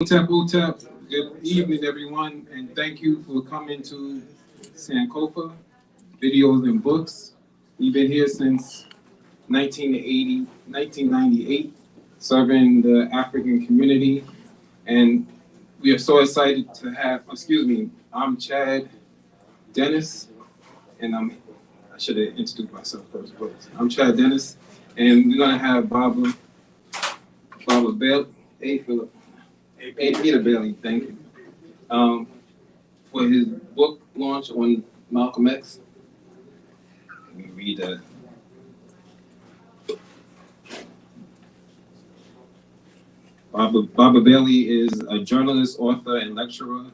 Hotep. Good evening, everyone, and thank you for coming to Sankofa Videos and Books. We've been here since 1998, serving the African community, and we are so excited to have, I'm Chad Dennis, and I should have introduced myself first, but I'm Chad Dennis, and we're gonna have Barbara Bell, Philip. Peter Bailey, thank you. For his book launch on Malcolm X. Let me read that. Barbara Bailey is a journalist, author, and lecturer.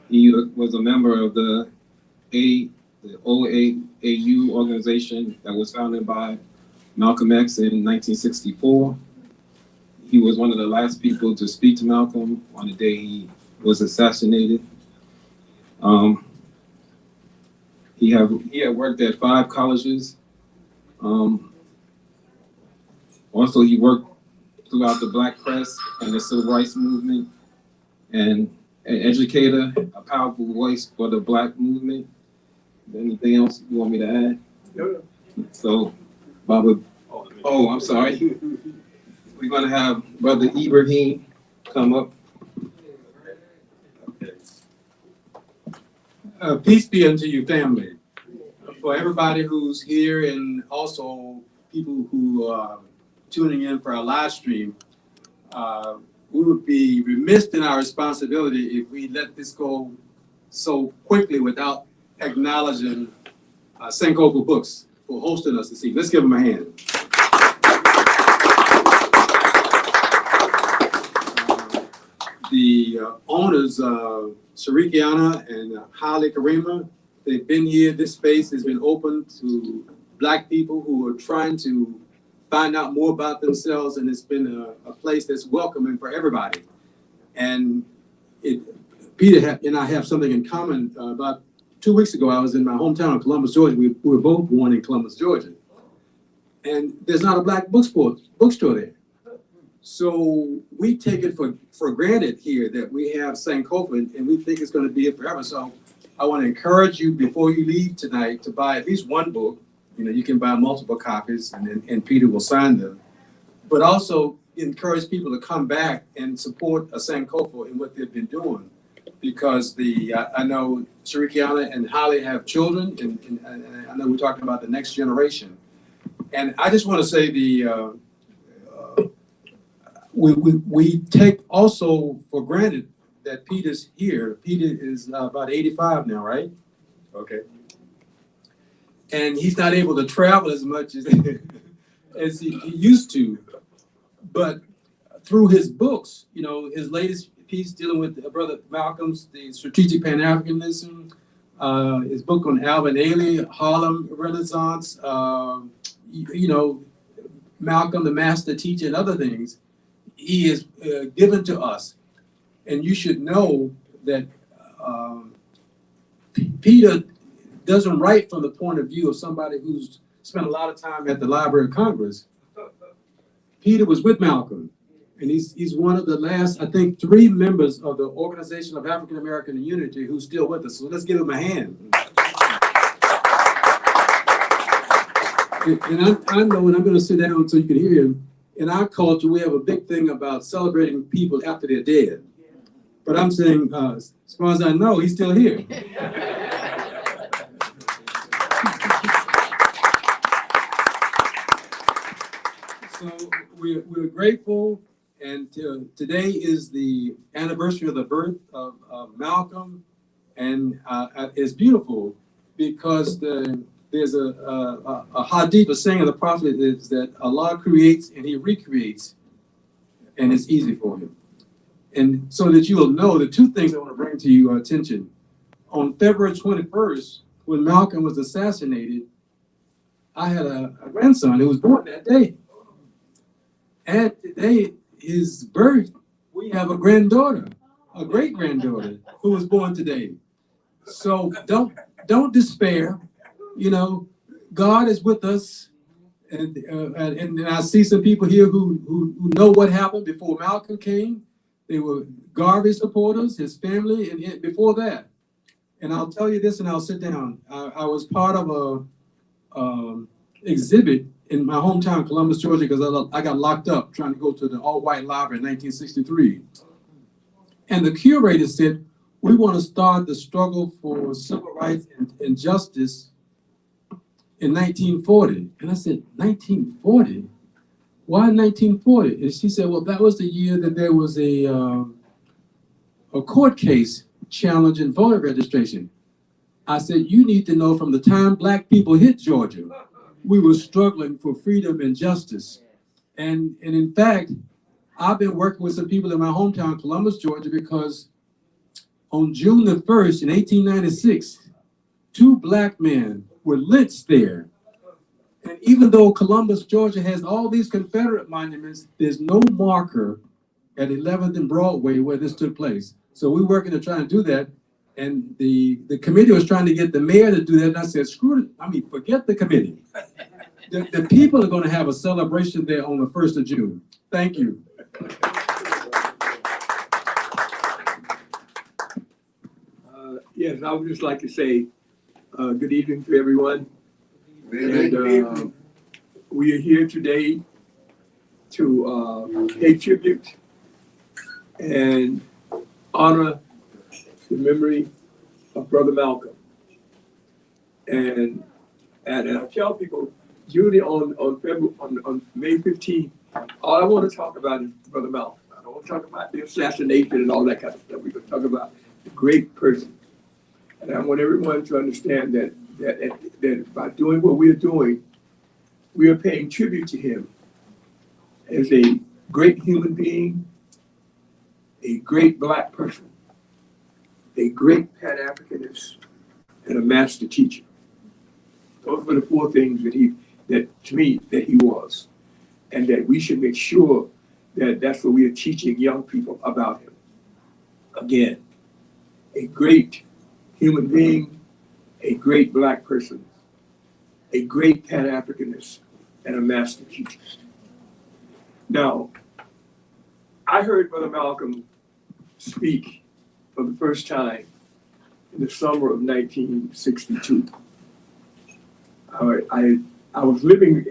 He was a member of the OAAU organization that was founded by Malcolm X in 1964. He was one of the last people to speak to Malcolm on the day he was assassinated. He had worked at 5 colleges. Also, he worked throughout the Black press and the Civil Rights movement, and an educator, a powerful voice for the Black movement. Anything else you want me to add? No. So, Baba. Oh, I'm sorry. We're going to have Brother Ibrahim come up. Peace be unto you, family. For everybody who's here and also people who are tuning in for our live stream, we would be remiss in our responsibility if we let this go so quickly without acknowledging Sankofa Books for hosting us this evening. Let's give them a hand. The owners, Sharikiana and Holly Karima, they've been here. This space has been open to Black people who are trying to find out more about themselves, and it's been a place that's welcoming for everybody. And Peter and I have something in common. About 2 weeks ago, I was in my hometown of Columbus, Georgia. We were both born in Columbus, Georgia. And there's not a Black bookstore there. So we take it for granted here that we have Sankofa, and we think it's going to be here forever. So I want to encourage you before you leave tonight to buy at least one book. You know, you can buy multiple copies, and Peter will sign them. But also encourage people to come back and support a Sankofa in what they've been doing, because I know Sharikiana and Holly have children, and I know we're talking about the next generation. And I just want to say we take also for granted that Peter's here. Peter is about 85 now, right? Okay. And he's not able to travel as much as he used to. But through his books, you know, his latest piece dealing with Brother Malcolm's, the Strategic Pan-Africanism, his book on Alvin Ailey, Harlem Renaissance, you know, Malcolm, the Master Teacher, and other things, he is given to us. And you should know that Peter doesn't write from the point of view of somebody who's spent a lot of time at the Library of Congress. Peter was with Malcolm, and he's one of the last, I think, 3 members of the Organization of Afro-American Unity who's still with us. So let's give him a hand. And I know, and I'm going to sit down so you can hear him. In our culture, we have a big thing about celebrating people after they're dead. But I'm saying, as far as I know, he's still here. So we're grateful, and today is the anniversary of the birth of Malcolm, and it's beautiful because there's a hadith, a saying of the prophet is that Allah creates and he recreates, and it's easy for him. And so that you will know the 2 things I want to bring to your attention. On February 21st, when Malcolm was assassinated, I had a grandson who was born that day. And today, his birth, we have a granddaughter, a great-granddaughter who was born today. So don't despair. You know, God is with us, and I see some people here who know what happened before Malcolm came. They were Garvey supporters, his family, and before that. And I'll tell you this, and I'll sit down. I was part of a exhibit in my hometown, Columbus, Georgia, because I got locked up trying to go to the all-white library in 1963. And the curator said, we want to start the struggle for civil rights and justice in 1940. And I said, 1940? Why 1940? And she said, well, that was the year that there was a court case challenging voter registration. I said, you need to know from the time Black people hit Georgia, we were struggling for freedom and justice. And in fact, I've been working with some people in my hometown, Columbus, Georgia, because on June the 1st in 1896, 2 Black men were lynched there. And even though Columbus, Georgia has all these Confederate monuments, there's no marker at 11th and Broadway where this took place. So we're working to try and do that. And the committee was trying to get the mayor to do that. And I said, screw it, forget the committee. The people are going to have a celebration there on the 1st of June. Thank you. Yes, I would just like to say good evening to everyone. And we are here today to pay tribute and honor the memory of Brother Malcolm. And I tell people, usually on May 15th, all I want to talk about is Brother Malcolm. I don't want to talk about the assassination and all that kind of stuff. We're going to talk about the great person. And I want everyone to understand that by doing what we're doing, we are paying tribute to him as a great human being, a great Black person, a great Pan-Africanist, and a master teacher. Those were the 4 things that he was. And that we should make sure that that's what we are teaching young people about him. Again, a great human being, a great Black person, a great Pan-Africanist, and a master teacher. Now, I heard Brother Malcolm speak for the first time in the summer of 1962. I was living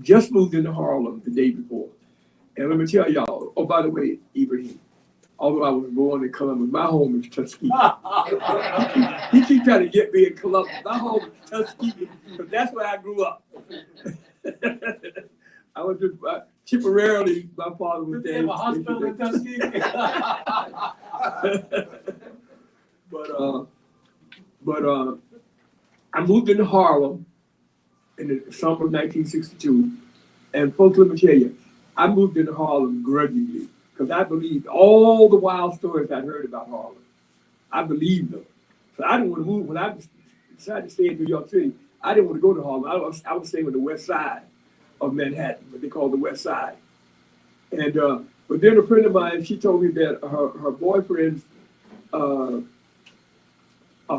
just moved into Harlem the day before. And let me tell y'all, oh, by the way, Ibrahim, although I was born in Columbus, my home is Tuskegee. He keeps trying to get me in Columbus. My home is Tuskegee, because that's where I grew up. I was just temporarily, my father was there. A hospital in Tuskegee. but I moved into Harlem in the summer of 1962, and folks, let me tell you, I moved into Harlem grudgingly because I believed all the wild stories I'd heard about Harlem. I believed them. So I didn't want to move. When I decided to stay in New York City, I didn't want to go to Harlem. I was staying on the west side of Manhattan, what they call the west side. And but then a friend of mine, she told me that her boyfriend's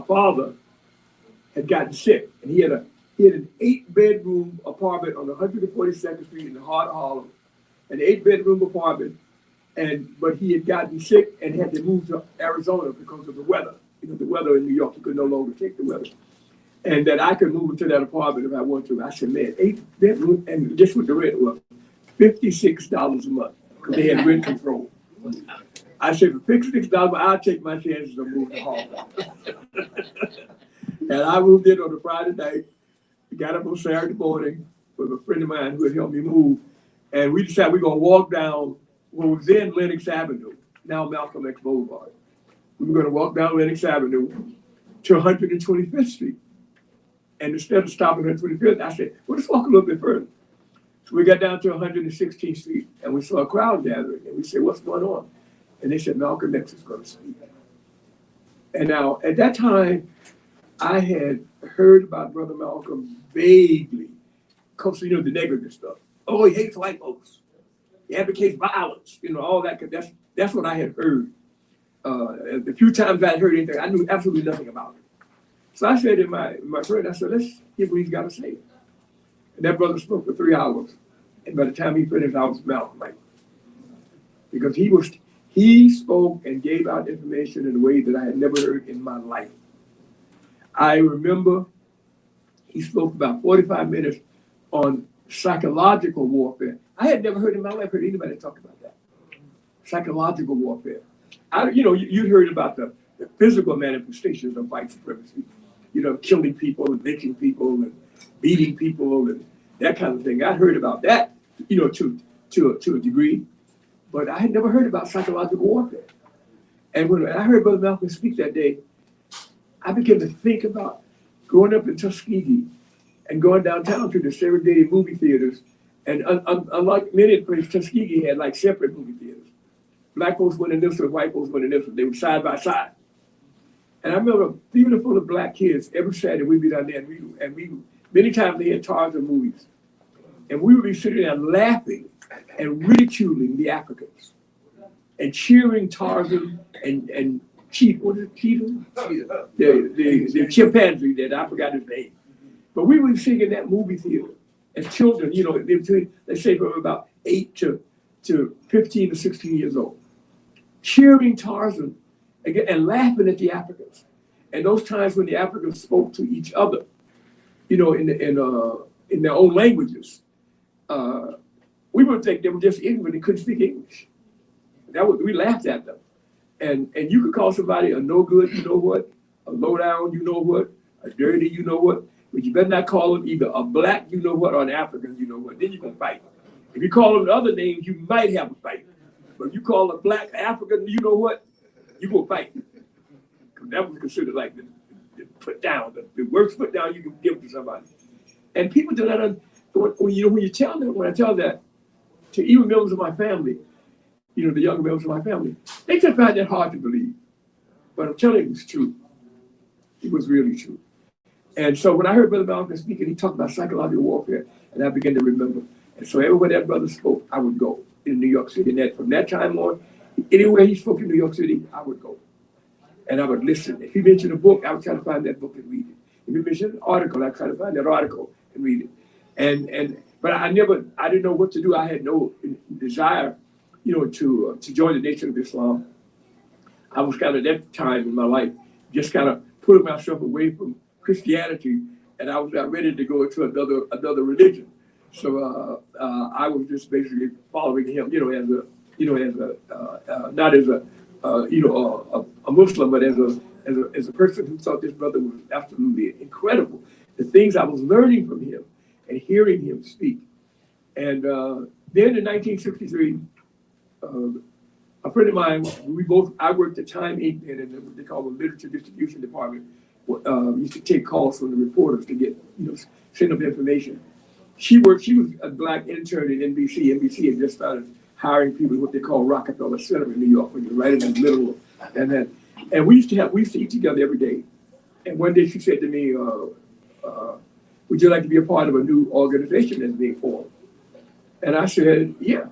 father had gotten sick, and he had an 8-bedroom apartment on 142nd Street in the heart of Harlem, an 8-bedroom apartment, but he had gotten sick and had to move to Arizona because of the weather. You know, the weather in New York, he could no longer take the weather. And that I could move into that apartment if I wanted to. I said, man, 8-bedroom, and guess what the rent was? $56 a month, because they had rent control. I said, for $56, I'll take my chances of moving to Harlem. And I moved in on a Friday night, got up on Saturday morning with a friend of mine who had helped me move, and we decided we're gonna walk down what was then Lenox Avenue, now Malcolm X Boulevard. We were gonna walk down Lenox Avenue to 125th Street. And instead of stopping at 125th, I said, well, let's walk a little bit further. So we got down to 116th Street, and we saw a crowd gathering, and we said, what's going on? And they said, Malcolm X is gonna speak. And now, at that time, I had heard about Brother Malcolm vaguely, because, you know, the negative stuff. Oh, he hates white folks. He advocates violence, you know, all that. That's what I had heard. The few times I had heard anything, I knew absolutely nothing about it. So I said to my friend, I said, let's hear what he's got to say. And that brother spoke for 3 hours. And by the time he finished, I was Malcolm. Like, because he spoke and gave out information in a way that I had never heard in my life. I remember he spoke about 45 minutes on psychological warfare. I had never heard in my life heard anybody talk about that. Psychological warfare. You'd heard about the physical manifestations of white supremacy, killing people and lynching people and beating people and that kind of thing. I'd heard about that, to a degree, but I had never heard about psychological warfare. And when I heard Brother Malcolm speak that day, I began to think about growing up in Tuskegee and going downtown to the segregated movie theaters. And unlike many places, Tuskegee had like separate movie theaters. Black folks went in this one, white folks went in this one. They were side by side. And I remember a theater full of black kids. Every Saturday we'd be down there, and we many times they had Tarzan movies. And we would be sitting there laughing and ridiculing the Africans and cheering Tarzan and Cheetah, what is it, Cheetah? The chimpanzee that I forgot his name. But we were sitting in that movie theater as children, between, let's say, from about 8 to 15 to 16 years old, cheering Tarzan and laughing at the Africans. And those times when the Africans spoke to each other, in their own languages, we would think they were just ignorant and couldn't speak English. We laughed at them. And you could call somebody a no good, you know what, a low down, you know what, a dirty, you know what, but you better not call them either a black, you know what, or an African, you know what, then you're gonna fight. If you call them the other names, you might have a fight. But if you call a black African, you know what, you're gonna fight. Because that was considered like the put down, the worst put down you can give to somebody. And people do that, when I tell that to even members of my family, the younger members of my family, they just find that hard to believe. But I'm telling you, it's true. It was really true. And so when I heard Brother Malcolm speaking, he talked about psychological warfare, and I began to remember. And so everywhere that brother spoke, I would go in New York City. And from that time on, anywhere he spoke in New York City, I would go. And I would listen. If he mentioned a book, I would try to find that book and read it. If he mentioned an article, I'd try to find that article and read it. But I didn't know what to do. I had no desire to join the Nation of Islam. I was kind of, at that time in my life, just kind of putting myself away from Christianity, and I was not ready to go into another religion. So I was just basically following him, not as a Muslim, but as a person who thought this brother was absolutely incredible. The things I was learning from him and hearing him speak. And then in 1963, a friend of mine, I worked at Time Inc. in what they call the literature distribution department. Used to take calls from the reporters to get, send them information. She was a black intern at NBC. NBC had just started hiring people at what they call Rockefeller Center in New York, when you're right in the middle. And we used to eat together every day. And one day she said to me, would you like to be a part of a new organization that's being formed? And I said, yeah.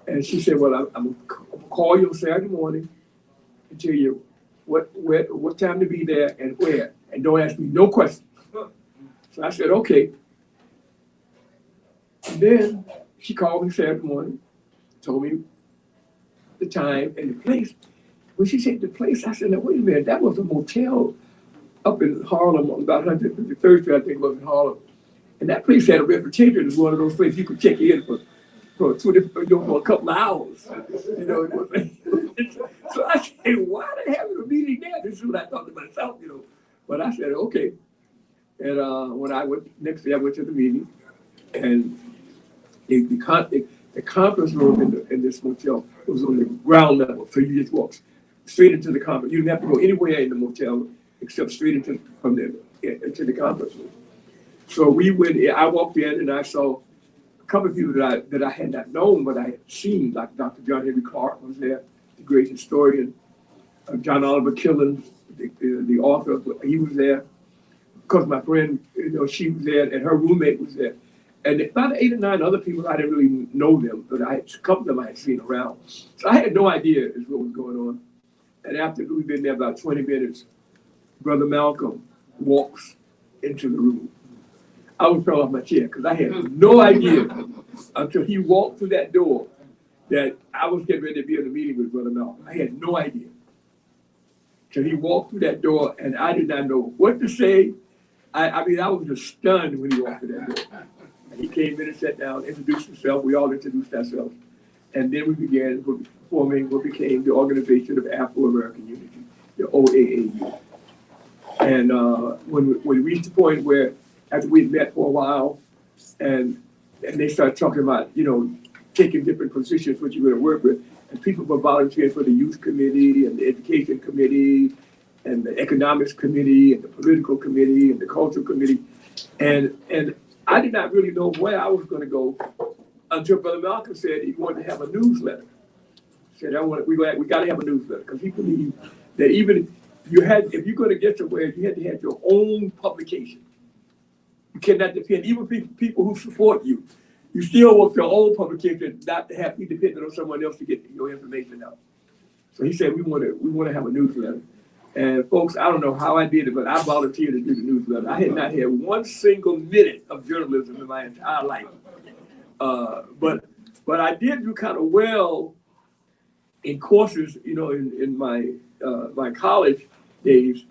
And she said, well, I'm gonna call you on Saturday morning and tell you what time to be there and where, and don't ask me no questions. So I said, okay. And then she called me Saturday morning, told me the time and the place. When she said the place, I said, now wait a minute, that was a motel up in Harlem on about 153rd Street, I think it was in Harlem. And that place had a reputation as one of those places you could check in for a couple of hours. So I said, why are they having a meeting there? This is what I thought to myself, But I said, okay. And when I went, next day I went to the meeting, and the conference room in this motel was on the ground level. So you just walked straight into the conference. You didn't have to go anywhere in the motel except straight into the conference room. So I walked in and I saw a couple of people that I had not known, but I had seen, like Dr. John Henry Clark was there, the great historian, John Oliver Killen, the author, he was there. Because my friend, she was there, and her roommate was there. And about 8 or 9 other people, I didn't really know them, but a couple of them I had seen around. So I had no idea what was going on. And after we'd been there about 20 minutes, Brother Malcolm walks into the room. I was fell off my chair because I had no idea until he walked through that door that I was getting ready to be in a meeting with Brother Malcolm. I had no idea. So he walked through that door, and I did not know what to say. I mean, I was just stunned when he walked through that door. And he came in and sat down, introduced himself. We all introduced ourselves. And then we began forming what became the Organization of Afro-American Unity, the OAAU. And when we reached the point where, after we had met for a while, and they started talking about, taking different positions which you were going to work with, and people were volunteering for the youth committee and the education committee and the economics committee and the political committee and the cultural committee. And I did not really know where I was going to go until Brother Malcolm said he wanted to have a newsletter. He said, we got to have a newsletter, because he believed that even if you're going to get somewhere, you had to have your own publication. You cannot depend, even people who support you, you still want your own publication, not to have to be dependent on someone else to get your information out. So he said, we want to have a newsletter. And folks, I don't know how I did it, but I volunteered to do the newsletter. I had not had one single minute of journalism in my entire life. But I did do kind of well in courses, in my college days.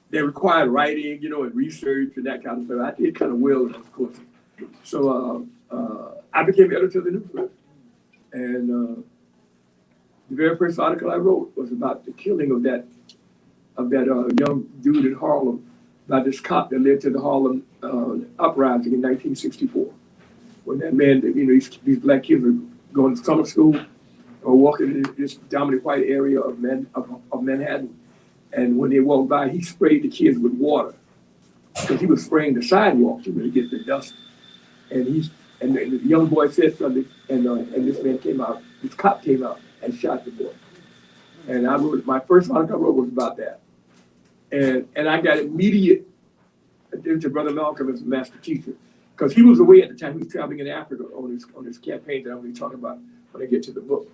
They required writing, and research and that kind of stuff. I did kind of well in those courses. So I became editor of the newsletter. And the very first article I wrote was about the killing of that young dude in Harlem, by this cop that led to the Harlem uprising in 1964. When that man, these black kids were going to summer school or walking in this dominant white area of Manhattan. And when they walked by, he sprayed the kids with water, because he was spraying the sidewalks to get the dust. And the young boy said something, and this man came out, this cop came out and shot the boy. And my first article I wrote was about that. And I got immediate attention to Brother Malcolm as a master teacher, because he was away at the time. He was traveling in Africa on his campaign that I'm going to be talking about when I get to the book.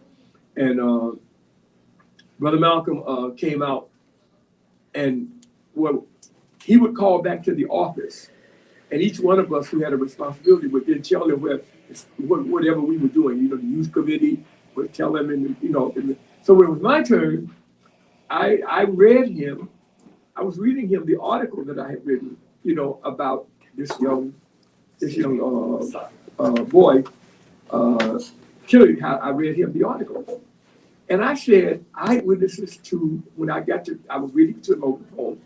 And Brother Malcolm came out, and he would call back to the office, and each one of us who had a responsibility would then tell him whatever we were doing. The youth committee would tell him, so when it was my turn, I was reading him the article that I had written, about this young boy killing. I read him the article, and I said eyewitnesses to, I was reading to him over the phone,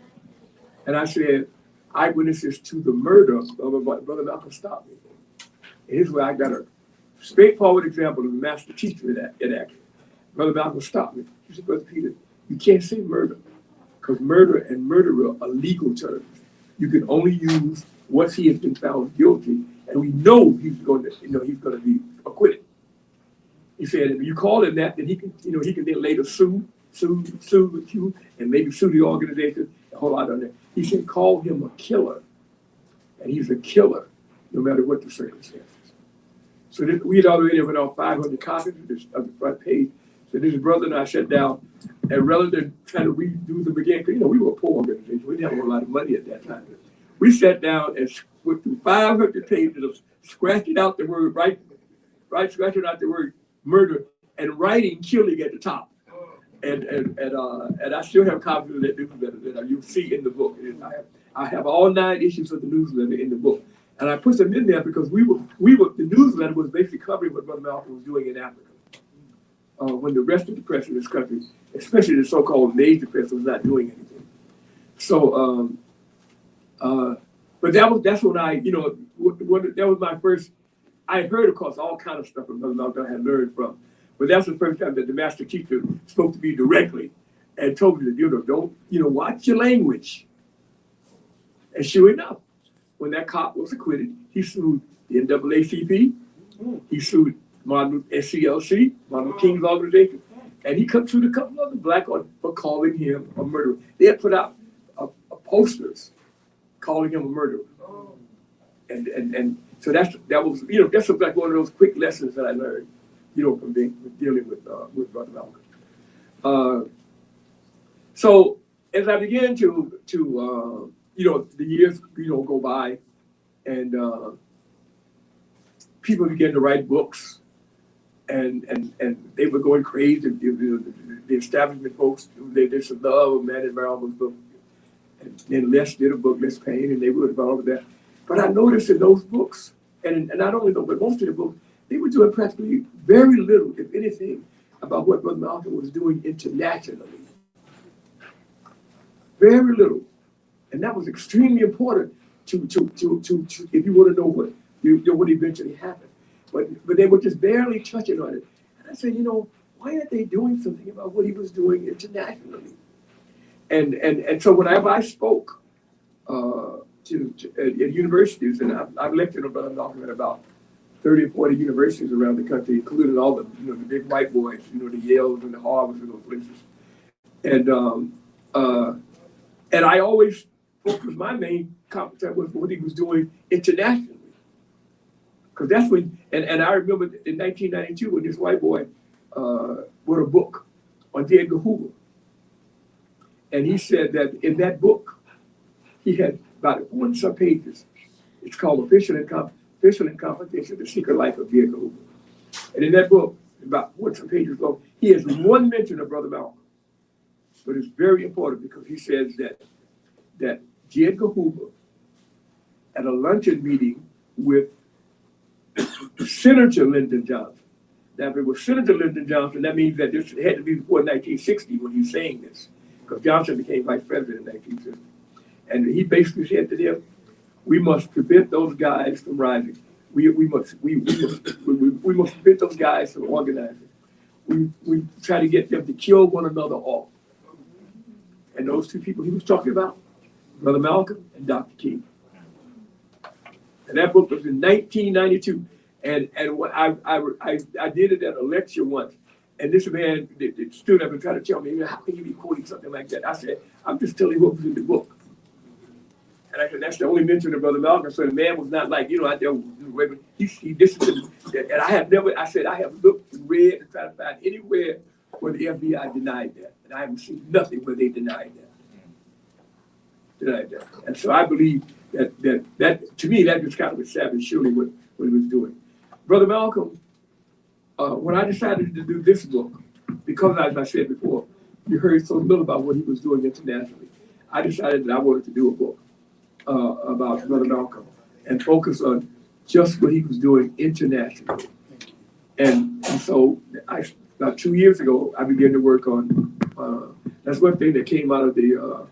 and I said eyewitnesses to the murder of Brother Malcolm stopped me. And here's where I got a straightforward example of a master teacher in action. Brother Malcolm stopped me. He said, Brother Peter, you can't say murder, because murder and murderer are legal terms. You can only use once he has been found guilty, and we know he's going to be acquitted. He said, if you call him that, then he can then later sue you, and maybe sue the organization, a whole lot on that. He said, call him a killer, and he's a killer, no matter what the circumstances. So we had already went on 500 copies of the front page. So this brother and I sat down, and rather than trying to redo them again, because we were a poor organization, we didn't have a lot of money at that time. We sat down and went through 500 pages of scratching out the word, scratching out the word murder and writing killing at the top. And I still have copies of that newsletter that you'll see in the book. I have all 9 issues of the newsletter in the book. And I put them in there because the newsletter was basically covering what Brother Malcolm was doing in Africa. When the rest of the press in this country, especially the so-called major press, was not doing anything. So, but that's when that was my first. I had heard, of course, all kind of stuff from Brother Malcolm I had learned from, but that's the first time that the master teacher spoke to me directly and told me that don't watch your language. And sure enough, when that cop was acquitted, he sued the NAACP, he sued Martin SCLC, Martin Luther King's organization, and he sued a couple of the black for calling him a murderer. They had put out posters calling him a murderer, and so that was that's like one of those quick lessons that I learned, from dealing with Brother Malcolm. So as I began to the years go by, and people began to write books, and they were going crazy. The establishment folks, they did some love, man, and Maryland's book. And then Les did a book, Les Payne, and they wrote about all of that. But I noticed in those books, and not only those, but most of the books, they were doing practically very little, if anything, about what Brother Malcolm was doing internationally. Very little. And that was extremely important to if you want to know what eventually happened. But they were just barely touching on it. And I said, why aren't they doing something about what he was doing internationally? And so whenever I spoke at universities, and I've lectured on Brother Malcolm at about 30 or 40 universities around the country, including all the the big white boys, the Yales and the Harvards and those places. And I always focused my main competence was what he was doing internationally. Because that's when, and I remember in 1992 when this white boy wrote a book on J. Edgar Hoover. And he said that in that book, he had about 100 pages. It's called Official and Confidential, The Secret Life of J. Edgar Hoover. And in that book, about 100 pages long, he has one mention of Brother Malcolm. But it's very important because he says that J. Edgar Hoover, at a luncheon meeting with Senator Lyndon Johnson. Now, if it was Senator Lyndon Johnson, that means that this had to be before 1960 when he's saying this, because Johnson became vice president in 1960. And he basically said to them, we must prevent those guys from rising. We must prevent those guys from organizing. We try to get them to kill one another off. And those two people he was talking about, Brother Malcolm and Dr. King. And that book was in 1992. And what I did it at a lecture once. And this man that stood up and tried to tell me, how can you be quoting something like that? I said, I'm just telling you what was in the book. And I said, that's the only mention of Brother Malcolm. So the man was not like, out there, he disciplined. And I have looked and read and tried to find anywhere where the FBI denied that. And I haven't seen nothing where they denied that. And so I believe that to me, that just kind of established surely what he was doing. Brother Malcolm, when I decided to do this book, because as I said before, you heard so little about what he was doing internationally, I decided that I wanted to do a book about Brother Malcolm and focus on just what he was doing internationally. And so about 2 years ago, I began to work on, that's one thing that came out of the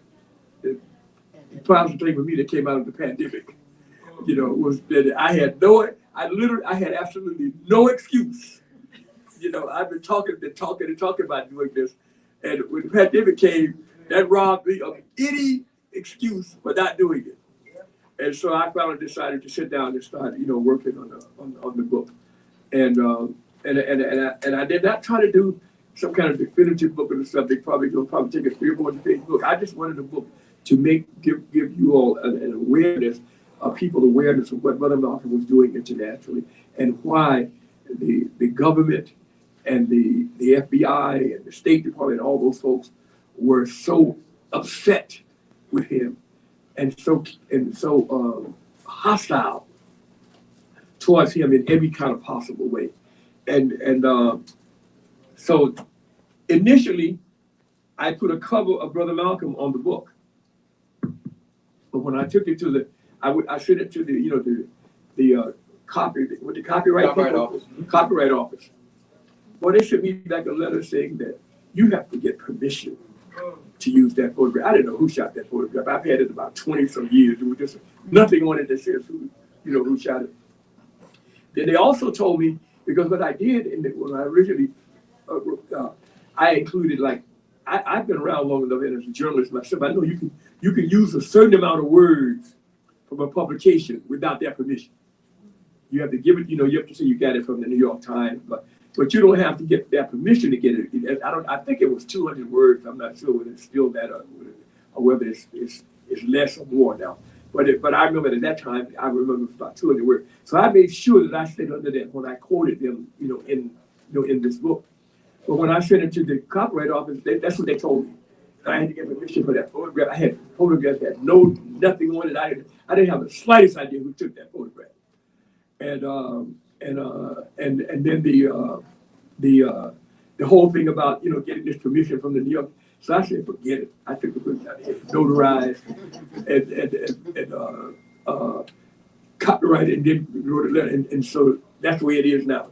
positive thing for me that came out of the pandemic, was that I had absolutely no excuse. I've been talking about doing this. And when the pandemic came, that robbed me of any excuse for not doing it. And so I finally decided to sit down and start, working on the book. And I did not try to do some kind of definitive book on the subject. Probably take a 3 or 4 page book. I just wanted a book to give you all an awareness of what Brother Malcolm was doing internationally and why the government and the FBI and the State Department, all those folks were so upset with him and so hostile towards him in every kind of possible way. And so initially, I put a cover of Brother Malcolm on the book. But when I took it to I sent it to the copyright office. Well, they sent me back a letter saying that you have to get permission to use that photograph. I didn't know who shot that photograph. I've had it about 20 some years. There was just nothing on it that says who shot it. Then they also told me, because what I did when I originally I included I've been around long enough as a journalist myself. I know you can use a certain amount of words from a publication without their permission. You have to give it, you have to say you got it from the New York Times, but you don't have to get their permission to get it. I think it was 200 words. I'm not sure whether it's still that or whether it's less or more now. But I remember at that time, I remember it was about 200 words. So I made sure that I stayed under that when I quoted them, in this book. But when I sent it to the copyright office, that's what they told me. I had to get permission for that photograph. I had photographs that had nothing on it. I didn't have the slightest idea who took that photograph. And then the whole thing about, you know, getting this permission from the New York. So I said, forget it. I took the book down here, notarized and copyrighted, and then wrote a letter. And so that's the way it is now,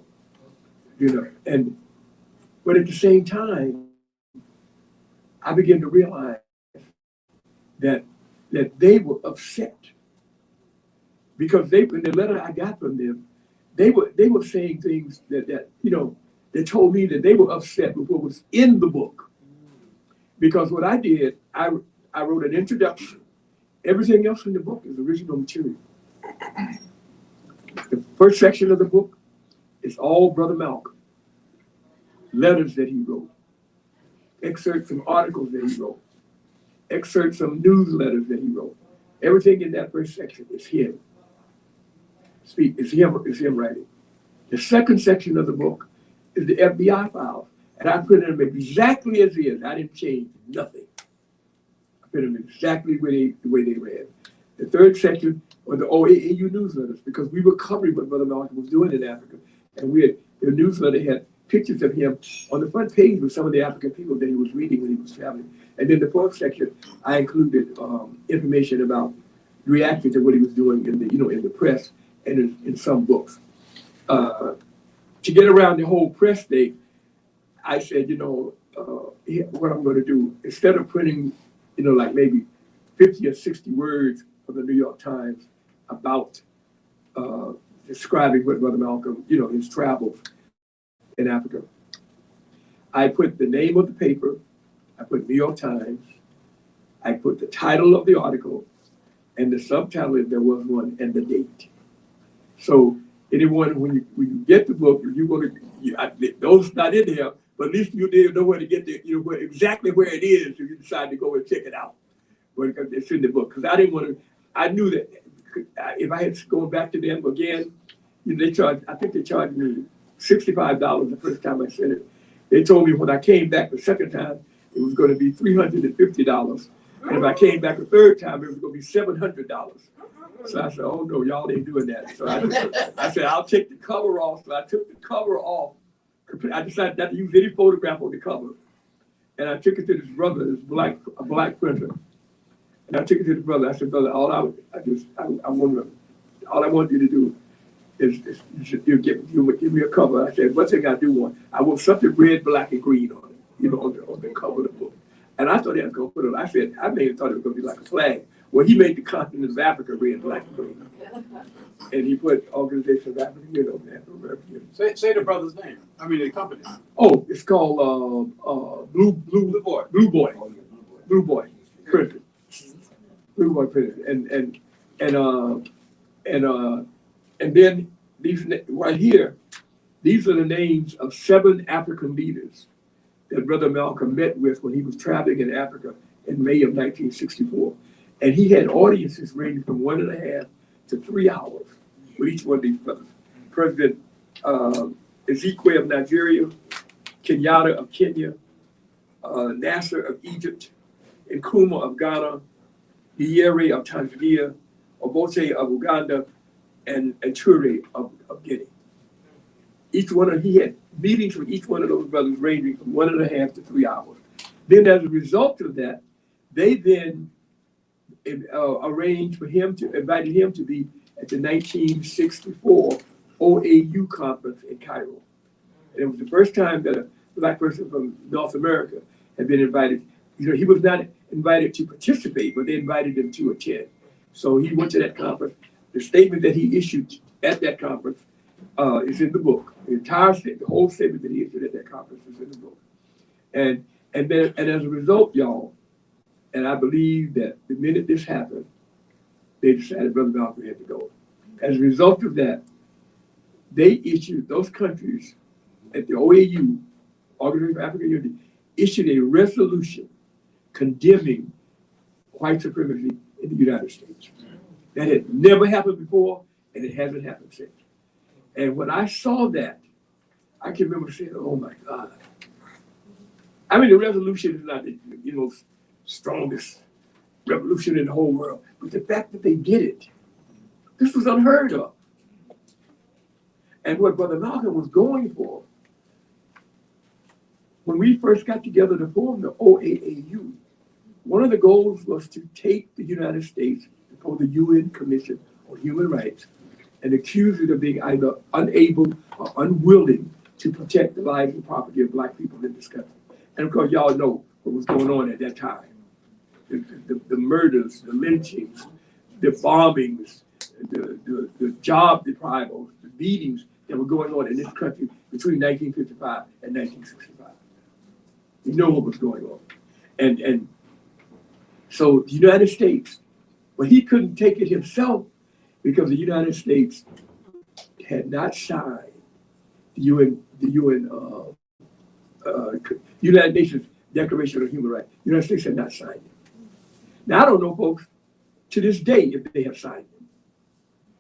you know. And but at the same time, I began to realize that they were upset because in the letter I got from them, they were saying things that you know, they told me that they were upset with what was in the book. Because what I did, I wrote an introduction. Everything else in the book is original material. The first section of the book is all Brother Malcolm. Letters that he wrote, excerpts from articles that he wrote, excerpts from newsletters that he wrote. Everything in that first section is him. It's him writing. The second section of the book is the FBI files, and I put them exactly as is. I didn't change nothing. I put them exactly the way they read. The third section were the OAAU newsletters, because we were covering what Brother Malcolm was doing in Africa, and the newsletter had pictures of him on the front page with some of the African people that he was reading when he was traveling. And then the fourth section, I included information about reacting to what he was doing in the press and in some books. To get around the whole press thing, I said, what I'm going to do, instead of printing, like maybe 50 or 60 words from the New York Times about describing what Brother Malcolm, his travels in Africa, I put the name of the paper, I put New York Times, I put the title of the article, and the subtitle, if there was one, and the date. So anyone, when you get the book, you're going to, those not in there, but at least you did know where to get the, exactly where it is if you decide to go and check it out. Because it's in the book. Because I didn't want to, I knew that if I had to go back to them again, I think they charged me $65 the first time I sent it. They told me when I came back the second time, it was going to be $350. And if I came back the third time, it was going to be $700. So I said, oh no, y'all ain't doing that. So I said, I'll take the cover off. So I took the cover off. I decided not to use any photograph on the cover. And I took it to this brother, a black printer. And I took it to the brother. I said, brother, all I want you to do is give me a cover. I said, one thing I do want, I want something red, black, and green on it, on the cover of the book. And I thought he was going to put it on. I said, I may have thought it was going to be like a flag. Well, he made the continent of Africa red, black, and green. And he put Organization of Afro-American Unity. Say the brother's name. I mean, the company. Oh, it's called Blue Boy Printing. Blue Boy Printing. And then these right here, these are the names of 7 African leaders that Brother Malcolm met with when he was traveling in Africa in May of 1964. And he had audiences ranging from 1.5 to 3 hours with each one of these brothers. President Ezekwe of Nigeria, Kenyatta of Kenya, Nasser of Egypt, Nkrumah of Ghana, Nyerere of Tanzania, Obote of Uganda, and Toure of Guinea. He had meetings with each one of those brothers ranging from 1.5 to 3 hours. Then as a result of that, they then invited him to be at the 1964 OAU conference in Cairo. And it was the first time that a black person from North America had been invited. He was not invited to participate, but they invited him to attend. So he went to that conference. The statement that he issued at that conference is in the book. The entire statement, the whole statement that he issued at that conference is in the book. And as a result, y'all, and I believe that the minute this happened, they decided Brother Malcolm had to go. As a result of that, they issued, those countries at the OAU, Organization of Afro-American Unity, issued a resolution condemning white supremacy in the United States. That had never happened before, and it hasn't happened since. And when I saw that, I can remember saying, oh my God. I mean, the resolution is not the strongest revolution in the whole world, but the fact that they did it, this was unheard of. And what Brother Malcolm was going for when we first got together to form the OAAU, one of the goals was to take the United States before the UN Commission on Human Rights and accuse it of being either unable or unwilling to protect the lives and property of Black people in this country. And of course, y'all know what was going on at that time. The murders, the lynchings, the bombings, the job deprivals, the beatings that were going on in this country between 1955 and 1965. You know what was going on. And so the United States, but he couldn't take it himself because the United States had not signed the United Nations Declaration of Human Rights. The United States had not signed it. Now, I don't know, folks, to this day if they have signed it.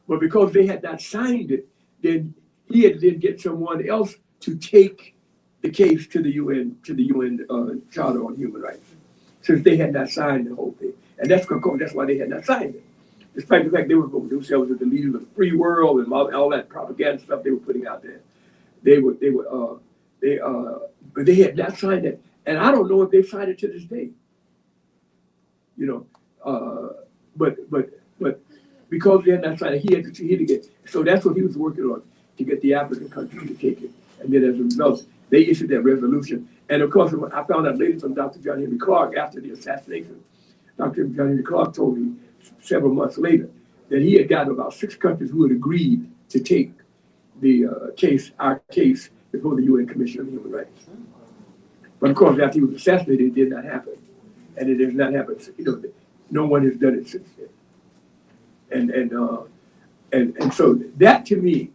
But because they had not signed it, then he had to then get someone else to take the case to the UN Charter on Human Rights, since they had not signed the whole thing. And that's why they had not signed it. Despite the fact they were going themselves as the leaders of the free world and all that propaganda stuff they were putting out there. But they had not signed it. And I don't know if they signed it to this day. You know, but because they had not signed it, he had to get. So that's what he was working on, to get the African countries to take it. And then as a result, they issued that resolution. And of course, I found out later from Dr. John Henry Clark after the assassination. Dr. John Henry Clark told me several months later that he had gotten about 6 countries who had agreed to take our case, before the UN Commission on Human Rights. But of course, after he was assassinated, it did not happen. And it has not happened. You know, no one has done it since then. And so that to me,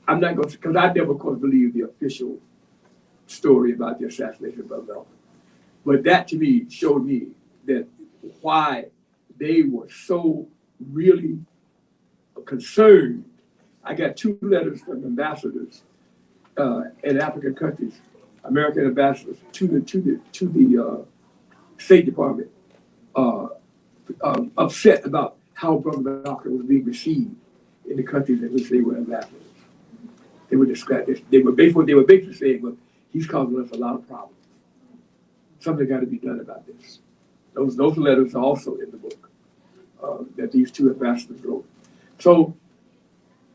I'm not going to, because I never, of course, believed the official story about the assassination of Brother Malcolm. But that to me showed me that why they were so really concerned. I got 2 letters from ambassadors in African countries, American ambassadors to the State Department, upset about how Brother Malcolm was being received in the countries in which they were ambassadors. They were described. They were basically saying, "Well, he's causing us a lot of problems. Something got to be done about this." Those letters are also in the book that these 2 ambassadors wrote. So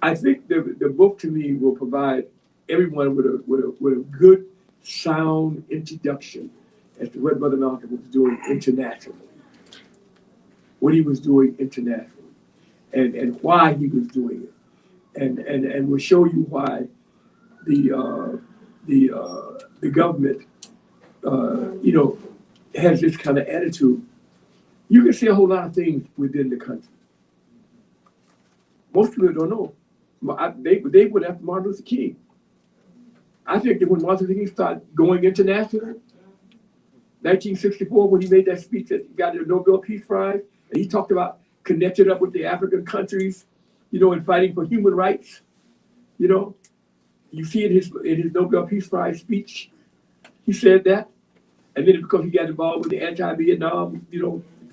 I think the book to me will provide everyone with a good, sound introduction as to what Brother Malcolm was doing internationally, what he was doing internationally, and why he was doing it, and will show you why the government, has this kind of attitude. You can see a whole lot of things within the country. Most people don't know. They went after Martin Luther King. I think that when Martin Luther King started going international, 1964, when he made that speech that he got the Nobel Peace Prize, and he talked about connecting up with the African countries, and fighting for human rights. You see in his Nobel Peace Prize speech, he said that. And then because he got involved with the anti-Vietnam,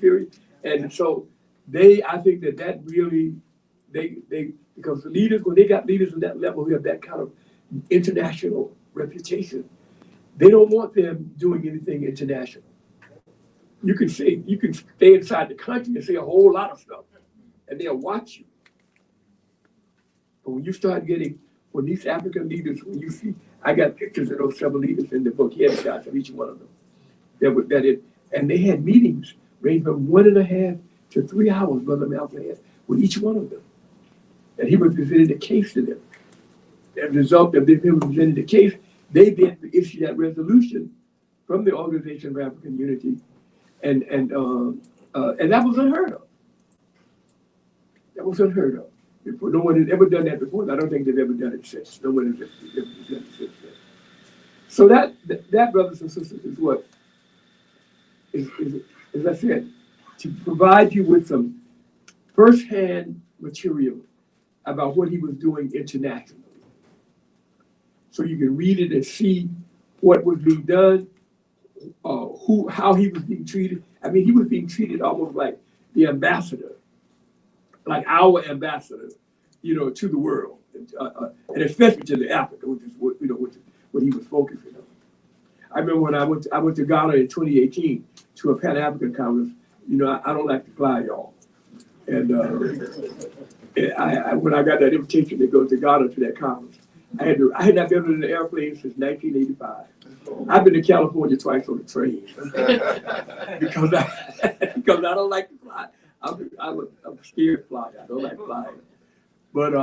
period. And so I think that really, because the leaders, when they got leaders on that level who have that kind of international reputation, they don't want them doing anything international. You can stay inside the country and say a whole lot of stuff, and they'll watch you. But when you start when these African leaders, when you see, I got pictures of those several leaders in the book. He had shots of each one of them. And they had meetings ranging from 1.5 to 3 hours, Brother Malcolm had, with each one of them. And he was presenting the case to them. As a result of them presenting the case, they then issued that resolution from the Organization of African Unity, and that was unheard of. That was unheard of. Before. No one had ever done that before, and I don't think they've ever done it since. No one has ever done it since then. So that, brothers and sisters, is what is, as I said, to provide you with some firsthand material about what he was doing internationally. So you can read it and see what was being done, how he was being treated. I mean, he was being treated almost like the ambassador, like our ambassador, to the world. and especially to the Africa, which is what what he was focusing on. I remember when I went to Ghana in 2018 to a Pan-African Congress. I don't like to fly, y'all, and when I got that invitation to go to Ghana to that conference, I had not been in an airplane since 1985. I've been to California twice on the train because I don't like to fly. I'm a scared flyer. I don't like flying. But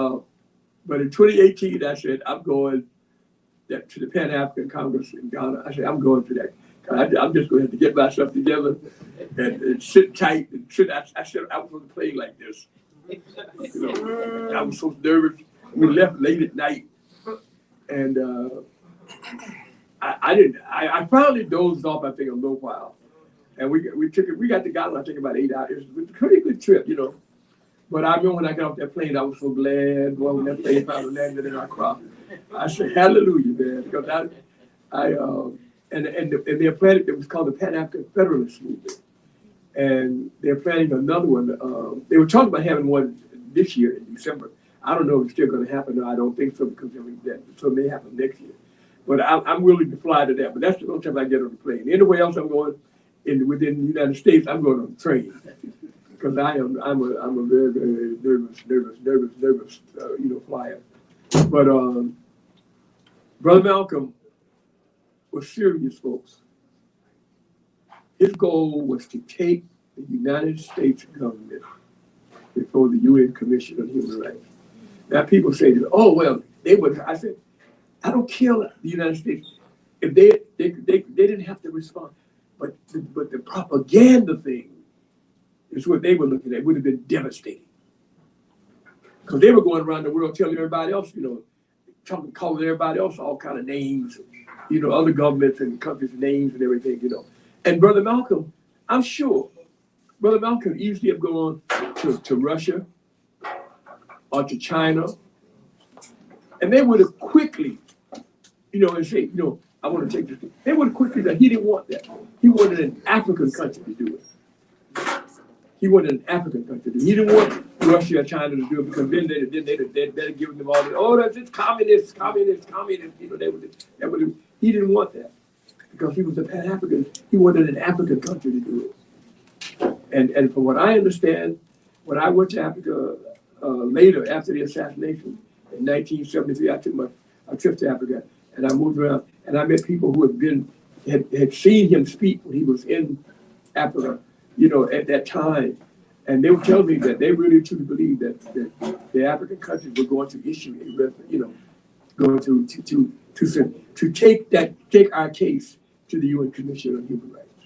in 2018, I said I'm going to the Pan-African Congress in Ghana. I said I'm going to that. I'm just going to have to get myself together and sit tight and sit. I said I was on the plane like this. I was so nervous. We left late at night, and I finally dozed off. I think a little while, and we got to Ghana. I think about 8 hours. It was a pretty good trip, But I remember when I got off that plane, I was so glad. Boy, when that plane finally landed in our crop, I said, "Hallelujah, man!" Because they're planning. It was called the Pan-African Federalist Movement, and they're planning another one. They were talking about having one this year in December. I don't know if it's still going to happen. No, I don't think so because so it may happen next year. But I'm willing to fly to that. But that's the only time I get on the plane. Anywhere else I'm going within the United States, I'm going on the train. Because I'm a very, very nervous flyer. But Brother Malcolm was serious, folks. His goal was to take the United States government before the UN Commission on Human Rights. Now people say, "Oh well, they would." I said, "I don't kill the United States if they didn't have to respond, but the propaganda thing." Is what they were looking at. It would have been devastating. Because they were going around the world telling everybody else, calling everybody else all kind of names, other governments and countries' names and everything, And Brother Malcolm, I'm sure, Brother Malcolm easily have gone to Russia or to China, and they would have quickly, and say, I want to take this. They would have quickly done. He didn't want that. He wanted an African country to do it. He wanted an African country. He didn't want Russia or China to do it because then they'd give them all the, that's just communist. He didn't want that because he was a Pan-African. He wanted an African country to do it. And from what I understand, when I went to Africa later after the assassination in 1973, I took a trip to Africa and I moved around and I met people who had seen him speak when he was in Africa. At that time, and they would tell me that they really truly believed that the African countries were going to issue going to take our case to the UN Commission on Human Rights.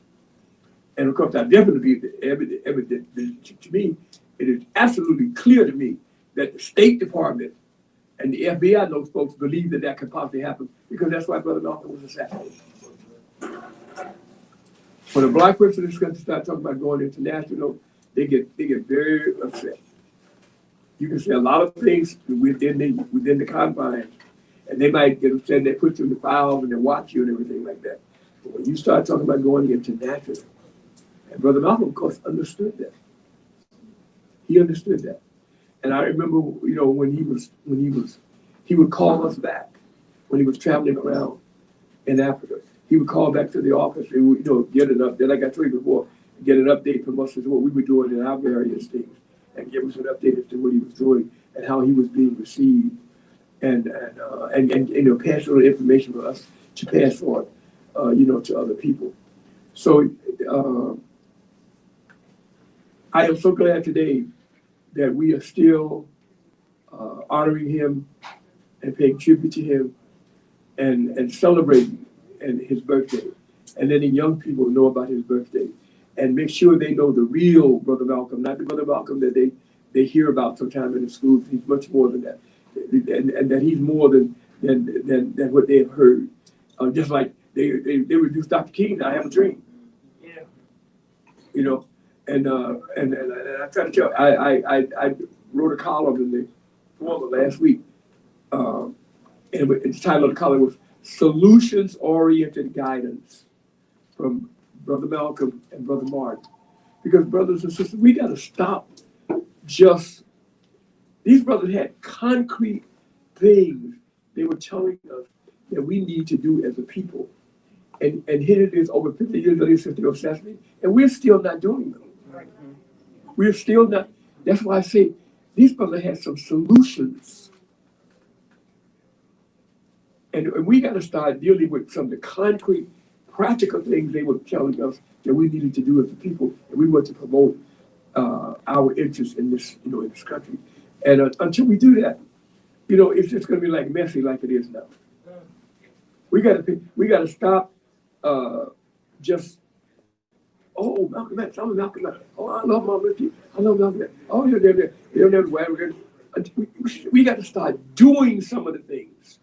And of course, I definitely believe that to me, it is absolutely clear to me that the State Department and the FBI, those folks, believe that could possibly happen because that's why Brother Malcolm was assassinated. When a black person in this country starts talking about going international, they get very upset. You can say a lot of things within the confines, and they might get upset. They put you in the files and they watch you and everything like that. But when you start talking about going international, and Brother Malcolm, of course, understood that. He understood that, and I remember, when he would call us back when he was traveling around in Africa. He would call back to the office and would, get an update. Like I told you before, get an update from us as to what we were doing in our various things, and give us an update as to what he was doing and how he was being received, and pass on the information for us to pass on, to other people. So I am so glad today that we are still honoring him and paying tribute to him and celebrating and his birthday, and letting young people know about his birthday, and make sure they know the real Brother Malcolm, not the Brother Malcolm that they hear about sometimes in the schools. He's much more than that, and that he's more than what they have heard. Just like they reduced Dr. King to "I Have a Dream." Yeah. And I try to tell. I wrote a column in the Former last week, and the title of the column was "Solutions-Oriented Guidance" from Brother Malcolm and Brother Martin. Because brothers and sisters, we got to stop these brothers had concrete things they were telling us that we need to do as a people. And here it is over 50 years later since they were assassinated, and we're still not doing them. We're still not. That's why I say these brothers had some solutions. And we got to start dealing with some of the concrete, practical things they were telling us that we needed to do as a people, and we want to promote our interests in this, in this country. And until we do that, it's just going to be like messy like it is now. We got to stop just, oh, Malcolm X, I'm a Malcolm X. Oh, I love Martin Luther King. I love Malcolm X. Oh, they're never we got to start doing some of the things,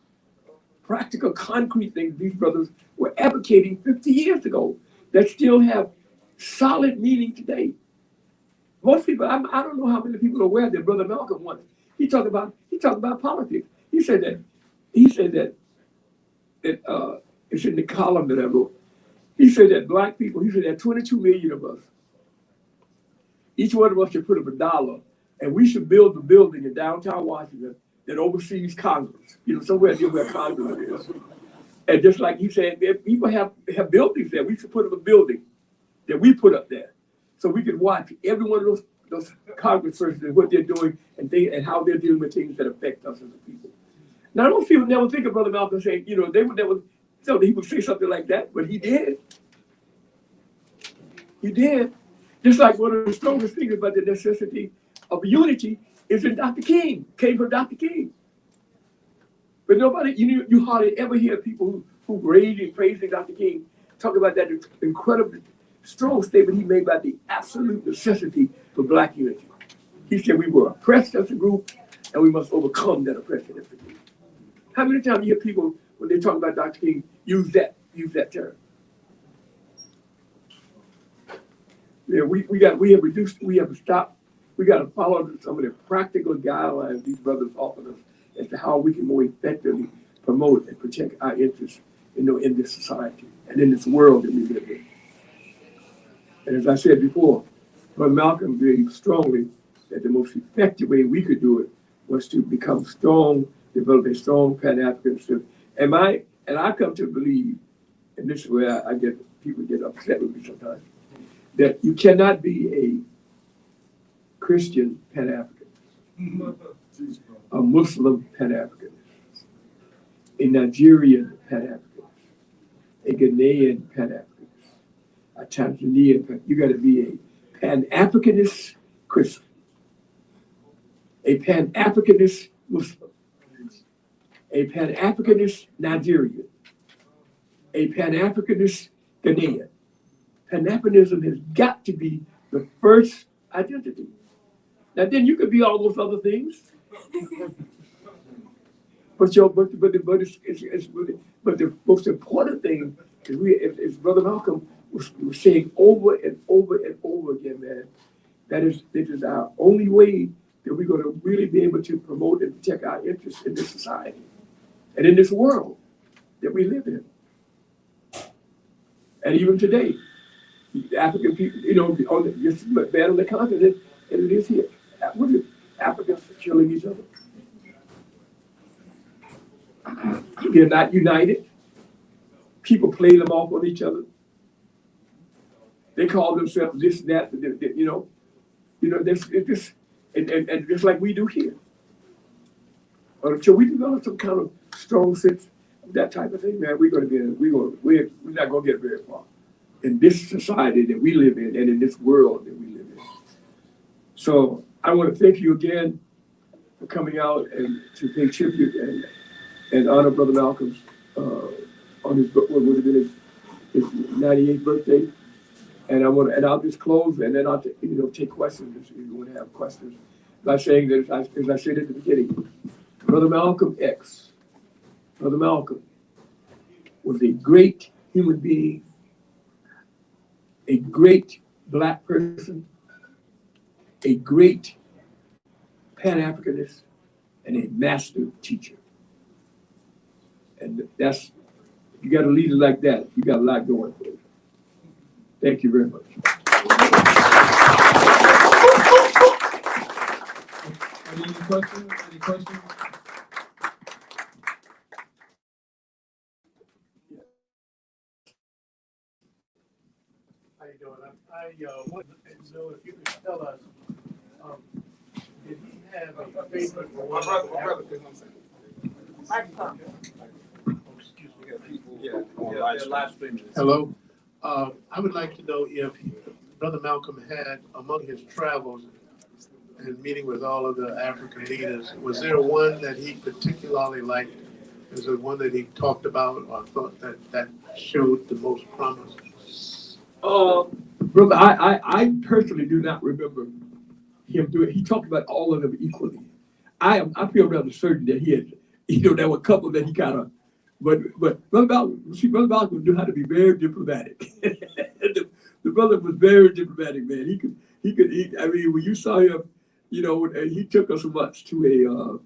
practical, concrete things these brothers were advocating 50 years ago that still have solid meaning today. Most people, I don't know how many people are aware that Brother Malcolm once, he talked about politics. He said that it's in the column that I wrote. He said that black people, he said that 22 million of us, each one of us should put up $1, and we should build a building in downtown Washington that oversees Congress, somewhere near where Congress is. And just like he said, if people have buildings there, we should put up a building that we put up there, so we can watch every one of those congresspersons and what they're doing and how they're dealing with things that affect us as a people. Now, most people never think of Brother Malcolm saying, they would never, he would say something like that, but he did. He did. Just like one of the strongest things about the necessity of unity is in Dr. King, came from Dr. King. But nobody, you hardly ever hear people who rage and praising Dr. King talk about that incredibly strong statement he made about the absolute necessity for Black unity. He said we were oppressed as a group, and we must overcome that oppression as a group. How many times you hear people, when they talk about Dr. King, use that term? Yeah, we have to stop. We got to follow some of the practical guidelines these brothers offer us as to how we can more effectively promote and protect our interests, in this society and in this world that we live in. And as I said before, Brother Malcolm believed strongly that the most effective way we could do it was to become strong, develop a strong Pan-Africanism. And I come to believe, and this is where I get people get upset with me sometimes, that you cannot be a Christian Pan-Africanist, a Muslim Pan-Africanist, a Nigerian Pan-Africanist, a Ghanaian Pan-Africanist, a Tanzanian. You got to be a Pan-Africanist Christian, a Pan-Africanist Muslim, a Pan-Africanist Nigerian, a Pan-Africanist Ghanaian. Pan-Africanism has got to be the first identity. Now then you could be all those other things. But the most important thing is as Brother Malcolm was saying over and over and over again, man, this is our only way that we're going to really be able to promote and protect our interests in this society and in this world that we live in. And even today, African people, just as bad on the continent as it is here. Africans are killing each other. They're not united. People play them off on each other. They call themselves this, that, and just like we do here. But until we develop some kind of strong sense of that type of thing, man, we're not going to get very far in this society that we live in and in this world that we live in. So I want to thank you again for coming out and to pay tribute and honor Brother Malcolm's on his what would have been his 98th birthday. And I'll just close, and then I'll take questions if you want to have questions by saying that as I said at the beginning, Brother Malcolm X, Brother Malcolm was a great human being, a great Black person, a great Pan-Africanist, and a master teacher. And you got a leader like that, you got a lot going for you. Thank you very much. Any questions? How you doing? I want to know if you could tell us, did he have a favorite My one? brother, please, one second. Excuse me. We got people Yeah, on yeah, live stream. Hello. I would like to know if Brother Malcolm had, among his travels and meeting with all of the African leaders, was there one that he particularly liked? Is there one that he talked about or thought that showed the most promise? Brother, I personally do not remember him doing. He talked about all of them equally. I feel rather certain that he had, there were a couple that he kind of, but Brother Malcolm knew how to be very diplomatic. the brother was very diplomatic, man. I mean, when you saw him, he took us once to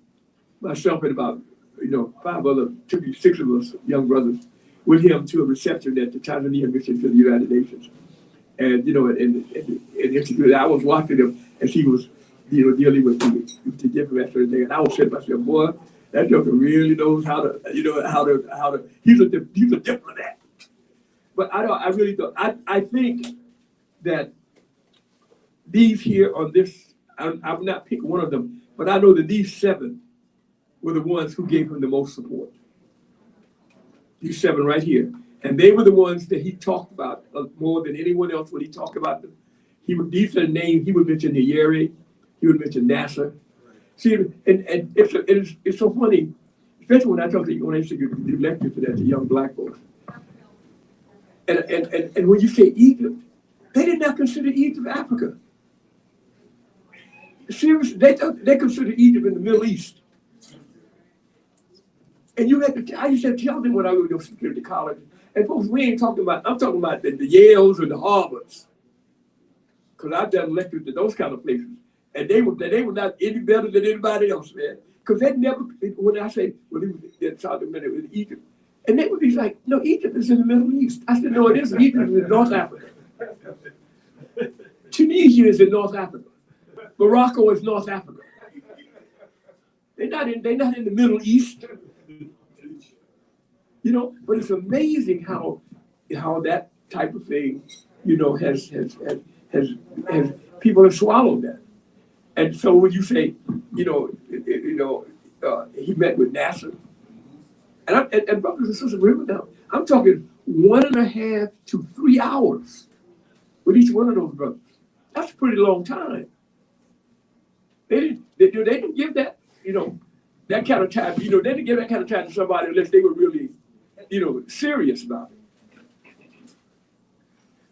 myself and about, 6 of us young brothers with him to a reception at the Tanzania mission to the United Nations. And, and I was watching him as he was, dealing with the diplomats and everything. And I was saying to myself, boy, that joker really knows how to, he's a diplomat. But I really don't, I think that these here on this, I'm not picking one of them, but I know that these 7 were the ones who gave him the most support. These 7 right here. And they were the ones that he talked about more than anyone else when he talked about them. These are names, he would mention Nyerere, he would mention NASA. See, and it's so funny, especially when I used to do lectures to that to young black folks. And when you say Egypt, they did not consider Egypt Africa. Seriously, they consider Egypt in the Middle East. And I used to tell them when I would go to college, and folks, we ain't talking about, I'm talking about the Yales and the Harvards. Because I've done lectures to those kind of places. And they were not any better than anybody else, man. Because they never, when I say, well, it was South America, it was Egypt. And they would be like, no, Egypt is in the Middle East. I said, no, it isn't. Egypt is in North Africa. Tunisia is in North Africa. Morocco is North Africa. They're not in the Middle East. But it's amazing how that type of thing, has people have swallowed that. And so when you say, he met with NASA, and brothers and sisters, remember now, I'm talking 1.5 to 3 hours with each one of those brothers. That's a pretty long time. They didn't give that, that kind of time, they didn't give that kind of time to somebody unless they were really, serious about it.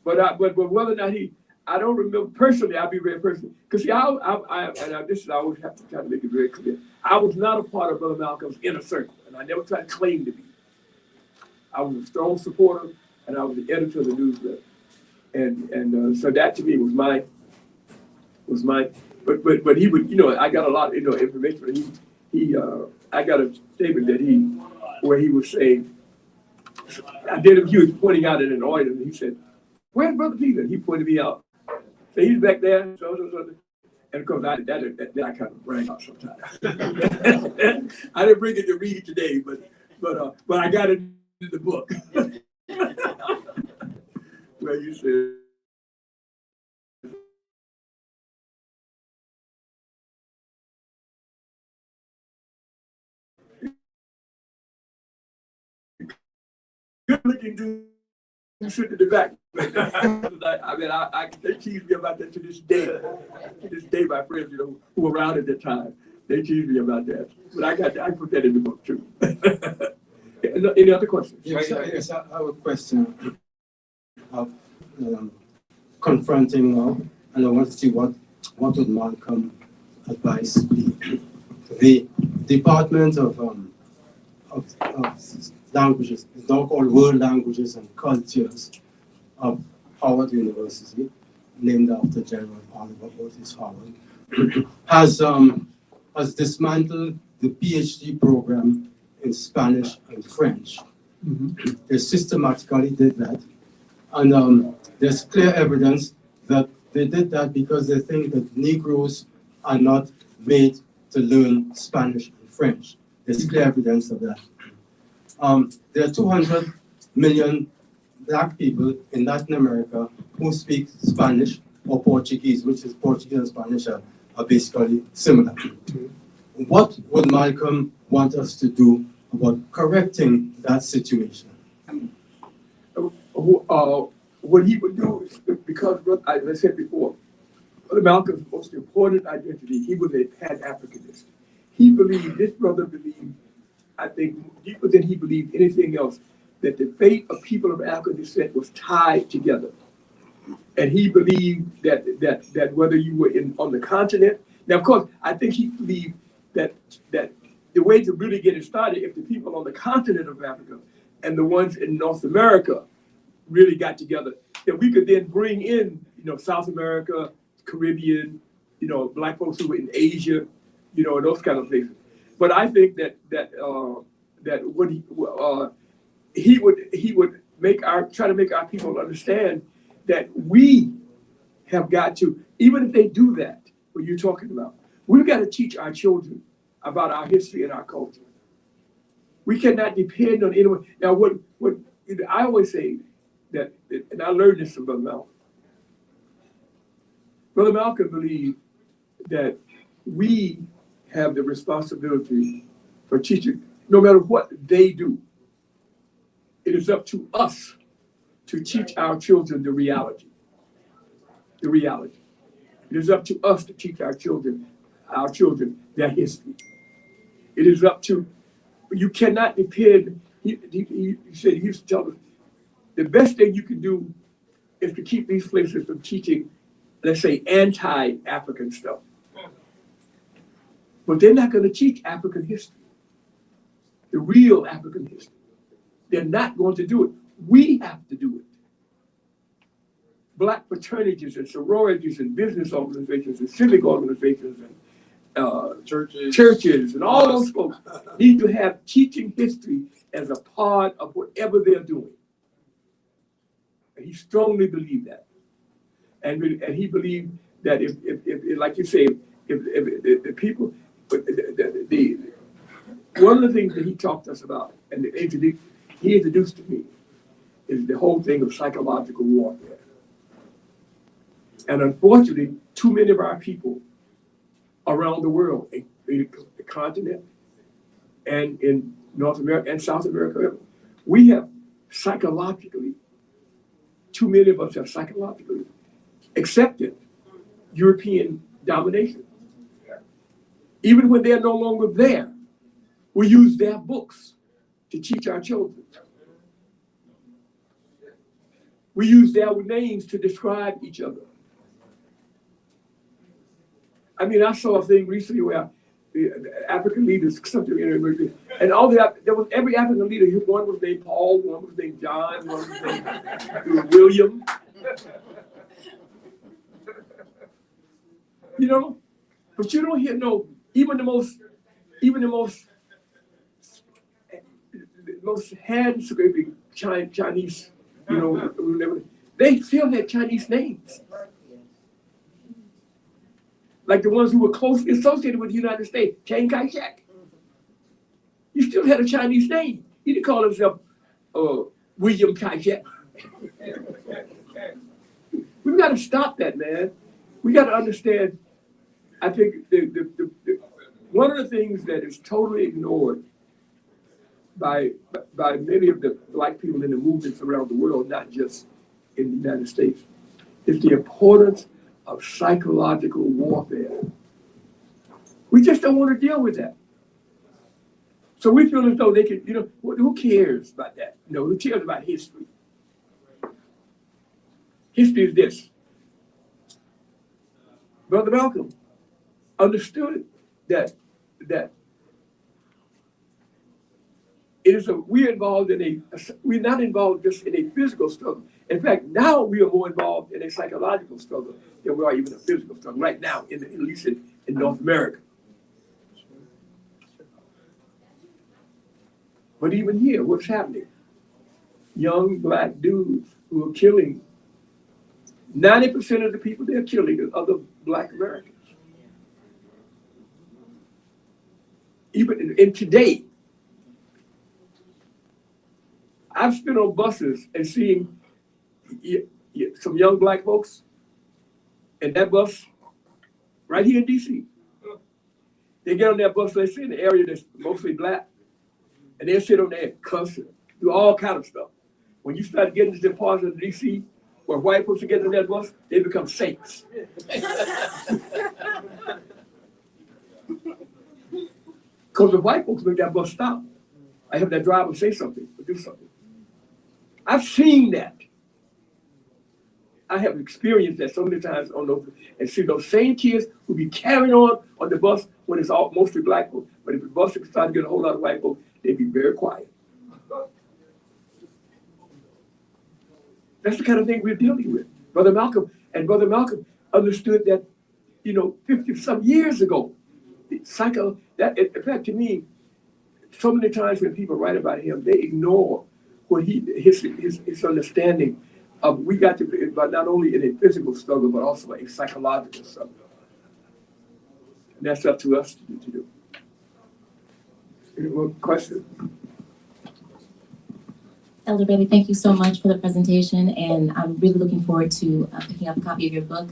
But whether or not I don't remember personally. I'll be very personal because see, I always have to try to make it very clear. I was not a part of Brother Malcolm's inner circle, and I never tried to claim to be. I was a strong supporter, and I was the editor of the newsletter, and so that to me was my. But he would, I got a lot, information. I got a statement that where he was saying. He was pointing out in an audience, and he said, "Where's Brother Peter?" He pointed me out. So he's back there, and of course, I kind of brag out sometimes. I didn't bring it to read today, but I got it in the book. Where you said, "Good looking dude." Sit in the back. They tease me about that to this day. To this day, my friends, who were around at that time, they tease me about that. But I put that in the book too. Any other questions? Yes, I have a question of confronting now, and I want to see what would Malcolm advise be. The Department of Languages is now called World Languages and Cultures of Howard University, named after General Oliver Otis Howard, has dismantled the PhD program in Spanish and French. Mm-hmm. They systematically did that. And there's clear evidence that they did that because they think that Negroes are not made to learn Spanish and French. There's clear evidence of that. There are 200 million black people in Latin America who speak Spanish or Portuguese, which is Portuguese and Spanish are basically similar. What would Malcolm want us to do about correcting that situation? What he would do is, because as I said before, Brother Malcolm's most important identity, he was a Pan-Africanist. He believed, this brother believed, I think deeper than he believed anything else, that the fate of people of African descent was tied together. And he believed that whether you were on the continent, now of course, I think he believed that the way to really get it started, if the people on the continent of Africa and the ones in North America really got together, that we could then bring in, South America, Caribbean, black folks who were in Asia, those kind of places. But I think that what he would try to make our people understand that we have got to, even if they do that, what you're talking about, we've got to teach our children about our history and our culture. We cannot depend on anyone. Now, what I always say that, and I learned this from Brother Malcolm. Brother Malcolm believed that we have the responsibility for teaching, no matter what they do. It is up to us to teach our children the reality. The reality. It is up to us to teach our children their history. It is up to, you cannot depend, he said, he used to tell us, the best thing you can do is to keep these places from teaching, let's say, anti-African stuff. But they're not going to teach African history, the real African history. They're not going to do it. We have to do it. Black fraternities and sororities and business organizations and civic organizations and churches and all those folks need to have teaching history as a part of whatever they're doing. And he strongly believed that. And he believed that if like you say, if the people, one of the things that he talked to us about and he introduced to me is the whole thing of psychological warfare. And unfortunately, too many of our people around the world, in the continent and in North America and South America, we have psychologically, too many of us have psychologically accepted European domination. Even when they're no longer there, we use their books to teach our children. We use their names to describe each other. I mean, I saw a thing recently where the African leaders, and there was every African leader. One was named Paul, one was named John, one was named William. But you don't hear even the most hand-scraping Chinese, they still had Chinese names. Like the ones who were closely associated with the United States, Chiang Kai-shek. He still had a Chinese name. He didn't call himself William Kai-shek. We've got to stop that, man. We got to understand, I think one of the things that is totally ignored by many of the black people in the movements around the world, not just in the United States, is the importance of psychological warfare. We just don't want to deal with that. So we feel as though they can, who cares about that? Who cares about history? History is this. Brother Malcolm understood that we're not involved just in a physical struggle. In fact, now we are more involved in a psychological struggle than we are even a physical struggle right now, at least in North America. But even here, what's happening? Young black dudes who are killing 90% of the people they're killing are other black Americans. Even in today, I've been on buses and seeing some young black folks in that bus right here in DC. They get on that bus, they sit in the area that's mostly black, and they'll sit on there and cuss and do all kind of stuff. When you start getting to the parts of DC where white folks get on that bus, they become saints. Because the white folks make that bus stop. I have that driver say something or do something. I've seen that. I have experienced that so many times on those, and see those same kids who be carrying on the bus when it's all mostly black folks. But if the bus starts to get a whole lot of white folks, they be very quiet. That's the kind of thing we're dealing with. Brother Malcolm understood that, 50-some years ago. In fact, to me, so many times when people write about him, they ignore what his understanding of we got to be, but not only in a physical struggle, but also a psychological struggle. And that's up to us to do. Any more questions? Elder Bailey, thank you so much for the presentation, and I'm really looking forward to picking up a copy of your book.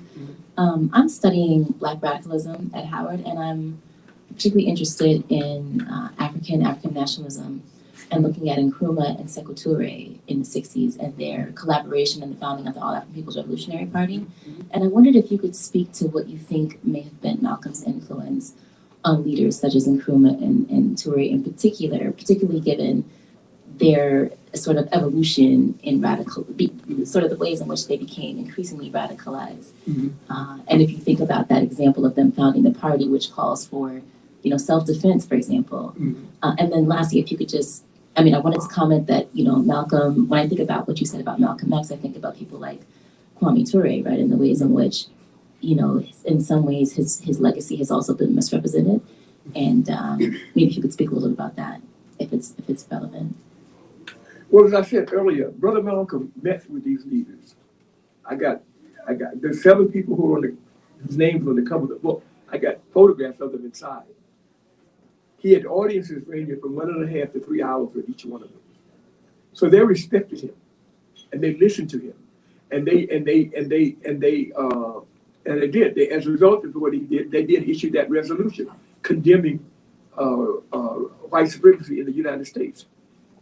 I'm studying Black radicalism at Howard, and I'm particularly interested in African nationalism and looking at Nkrumah and Sekou Touré in the 60s and their collaboration in the founding of the All-African People's Revolutionary Party. And I wondered if you could speak to what you think may have been Malcolm's influence on leaders such as Nkrumah and Touré in particular, particularly given their sort of evolution in sort of the ways in which they became increasingly radicalized. And if you think about that example of them founding the party, which calls for, self-defense, for example. And then lastly, if you could just, I wanted to comment that, Malcolm, when I think about what you said about Malcolm X, I think about people like Kwame Ture, right, and the ways in which, in some ways his legacy has also been misrepresented. And maybe if you could speak a little bit about that, if it's relevant. Well, as I said earlier, Brother Malcolm met with these leaders. There's 7 people who are whose names on the cover of the book. I got photographs of them inside. He had audiences ranging from 1.5 to 3 hours with each one of them. So they respected him, and they listened to him, and they did. As a result of what he did, they did issue that resolution condemning white supremacy in the United States.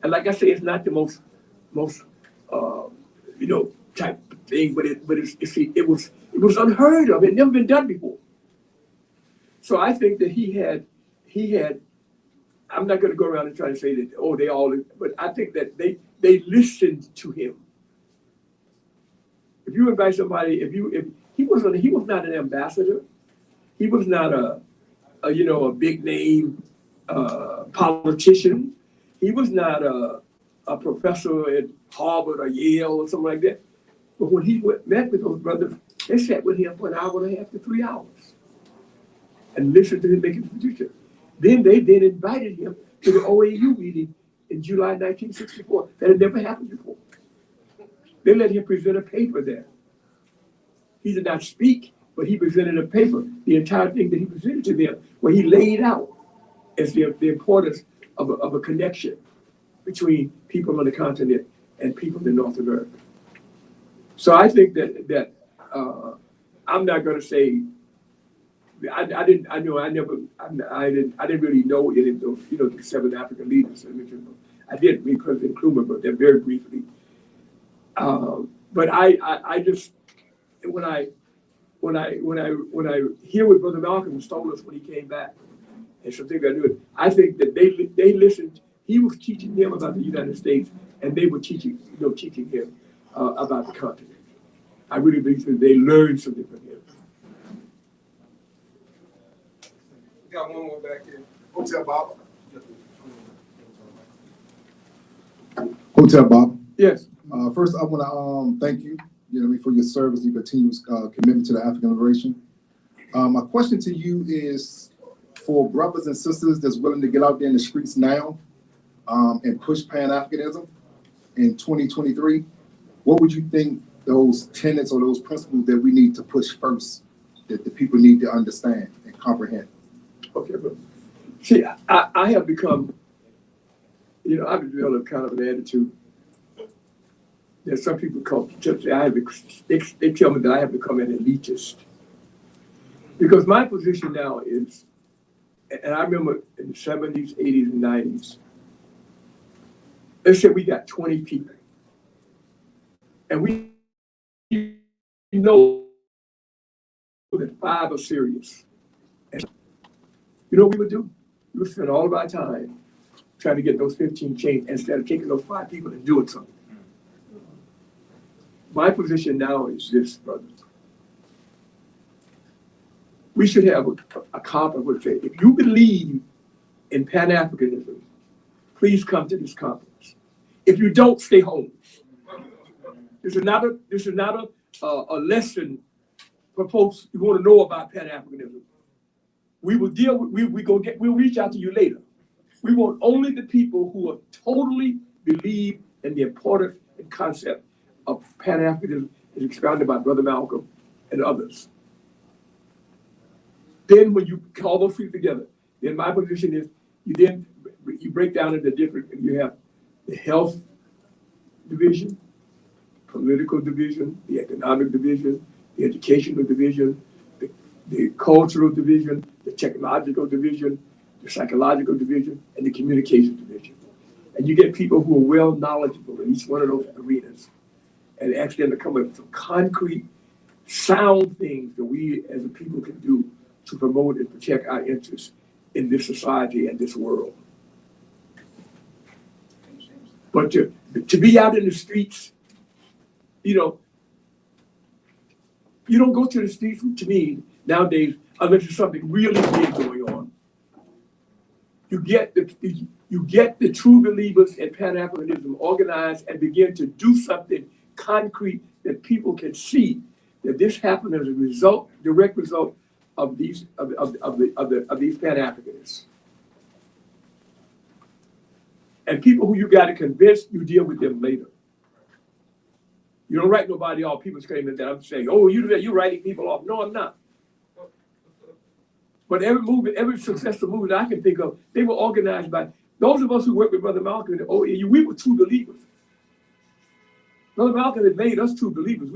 And like I say, it's not the most type thing, but it was unheard of. It never been done before. So I think that he had. I'm not going to go around and try to say that they all, but I think that they listened to him. If you invite somebody, if he was not an ambassador, he was not a big name politician. He was not a professor at Harvard or Yale or something like that. But when he met with those brothers, they sat with him for 1.5 to 3 hours and listened to him making the future. Then they invited him to the OAAU meeting in July 1964. That had never happened before. They let him present a paper there. He did not speak, but he presented a paper, the entire thing that he presented to them, where he laid out as the importance of a connection between people on the continent and people in North America. So I think that I'm not going to say I didn't really know any of those the 7 African leaders. I did read President Nkrumah, but they're very briefly. But I just when I hear what Brother Malcolm told us when he came back, and some things I knew, I think that they listened. He was teaching them about the United States, and they were teaching him about the continent. I really believe that they learned something from him. We got one more back here. Hotel Bob. Hotel Bob. Yes. First, I want to thank you, for your service, your continuous commitment to the African liberation. My question to you is for brothers and sisters that's willing to get out there in the streets now and push Pan-Africanism in 2023. What would you think those tenets or those principles that we need to push first, that the people need to understand and comprehend? Okay, but see, I have become, I've developed kind of an attitude There's some people call they tell me that I have become an elitist. Because my position now is, and I remember in the 70s, 80s, and 90s, let's say we got 20 people. And we know that 5 are serious. And you know what we would do? We would spend all of our time trying to get those 15 changed instead of taking those 5 people and doing something. My position now is this, brother. We should have a conference which say, if you believe in Pan-Africanism, please come to this conference. If you don't, stay home. This is not a lesson proposed. You want to know about Pan-Africanism. We will deal with, we'll reach out to you later. We want only the people who are totally believe in the importance and concept of Pan-Africanism as expounded by Brother Malcolm and others. Then when you call those people together, then my position is you break down into different, you have the health division, political division, the economic division, the educational division, the cultural division, the technological division, the psychological division, and the communication division. And you get people who are well knowledgeable in each one of those arenas and ask them to come up with some concrete, sound things that we as a people can do to promote and protect our interests in this society and this world. But to be out in the streets, you know, you don't go to the streets, to me, nowadays, unless there's something really big going on. You get the true believers in Pan-Africanism organized and begin to do something concrete that people can see that this happened as a result, direct result of these Pan-Africanists. And people who you got to convince, you deal with them later. You don't write nobody off. People screaming that I'm saying, oh, you're writing people off. No, I'm not. But every movement, every successful movement I can think of, they were organized by those of us who worked with Brother Malcolm in the OAAU. We were true believers. Brother Malcolm had made us true believers.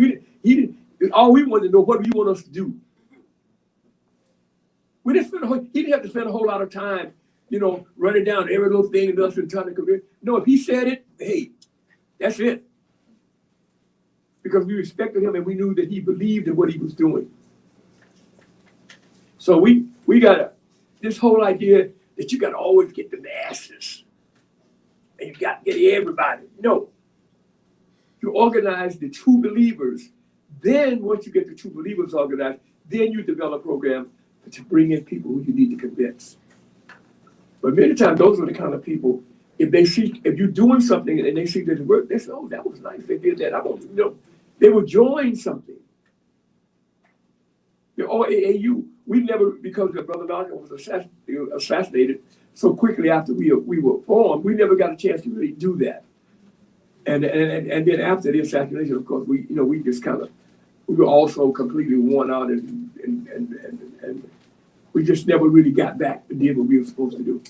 All we wanted to know, what do you want us to do? He didn't have to spend a whole lot of time, you know, running down every little thing and us and trying to convince. No, if he said it, hey, that's it. Because we respected him and we knew that he believed in what he was doing. So we got this whole idea that you got to always get the masses and you got to get everybody. No, you organize the true believers. Then once you get the true believers organized, then you develop a program to bring in people who you need to convince. But many times those are the kind of people, if you're doing something and they see that it work, they say, oh, that was nice, they did that. I don't, you know, they will join something. The OAAU, we never, because Brother Malcolm was assassinated so quickly after we were formed, we never got a chance to really do that. And then after the assassination, of course, we were also completely worn out and we just never really got back and did what we were supposed to do.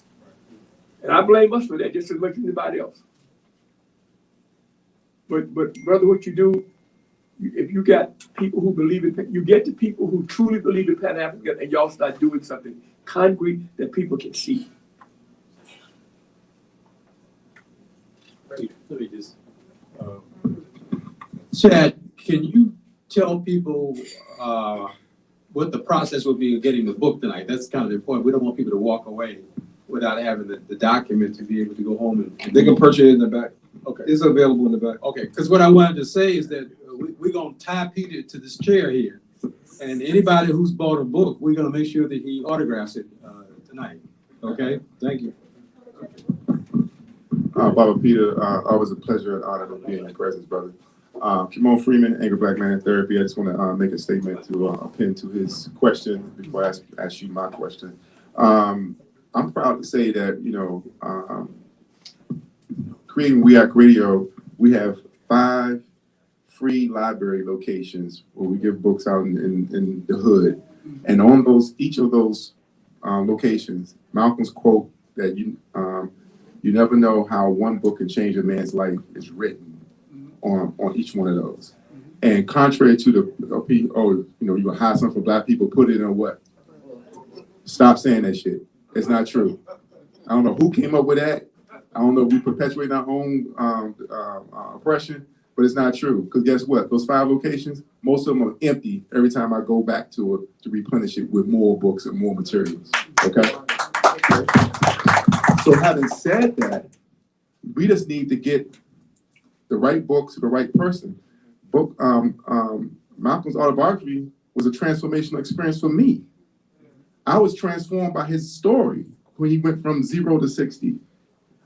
And I blame us for that just as much as anybody else. But brother, what you do, if you got people who believe in, you get the people who truly believe in Pan-African and y'all start doing something concrete that people can see. Let me just, Chad, can you tell people what the process will be of getting the book tonight? That's kind of the point. We don't want people to walk away without having the document to be able to go home and They can purchase it in the back. okay. It's available in the back. Okay, because what I wanted to say is that we're going to tie Peter to this chair here. And anybody who's bought a book, we're going to make sure that he autographs it tonight. Okay? Thank you. Baba Peter, always a pleasure and honor to be in your presence, brother. Kimon Freeman, Angry Black Man in Therapy. I just want to make a statement to append to his question before I ask you my question. I'm proud to say that, you know, creating WEAC Radio, we have 5 free library locations where we give books out in the hood. And on each of those locations, Malcolm's quote that you never know how one book can change a man's life is written. on each one of those. And contrary to the you gonna hide something for black people, put it in what? Stop saying that shit. It's not true. I don't know who came up with that. I don't know if we perpetuate our own oppression, but it's not true. Because guess what? Those 5 locations, most of them are empty every time I go back to it to replenish it with more books and more materials. Okay? So having said that, we just need to get the right book to the right person. Malcolm's autobiography was a transformational experience for me. I was transformed by his story when he went from 0 to 60.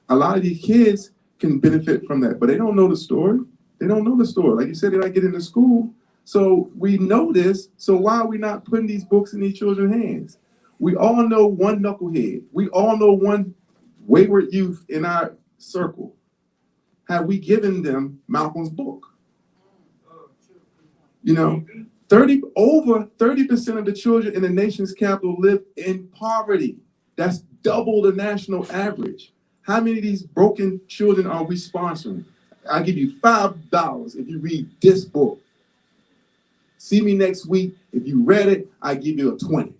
A lot of these kids can benefit from that, but they don't know the story. They don't know the story. Like you said, they don't get into school. So we know this, so why are we not putting these books in these children's hands? We all know one knucklehead. We all know one wayward youth in our circle. Have we given them Malcolm's book? You know, over 30% of the children in the nation's capital live in poverty. That's double the national average. How many of these broken children are we sponsoring? I'll give you $5 if you read this book. See me next week. If you read it, I give you a 20.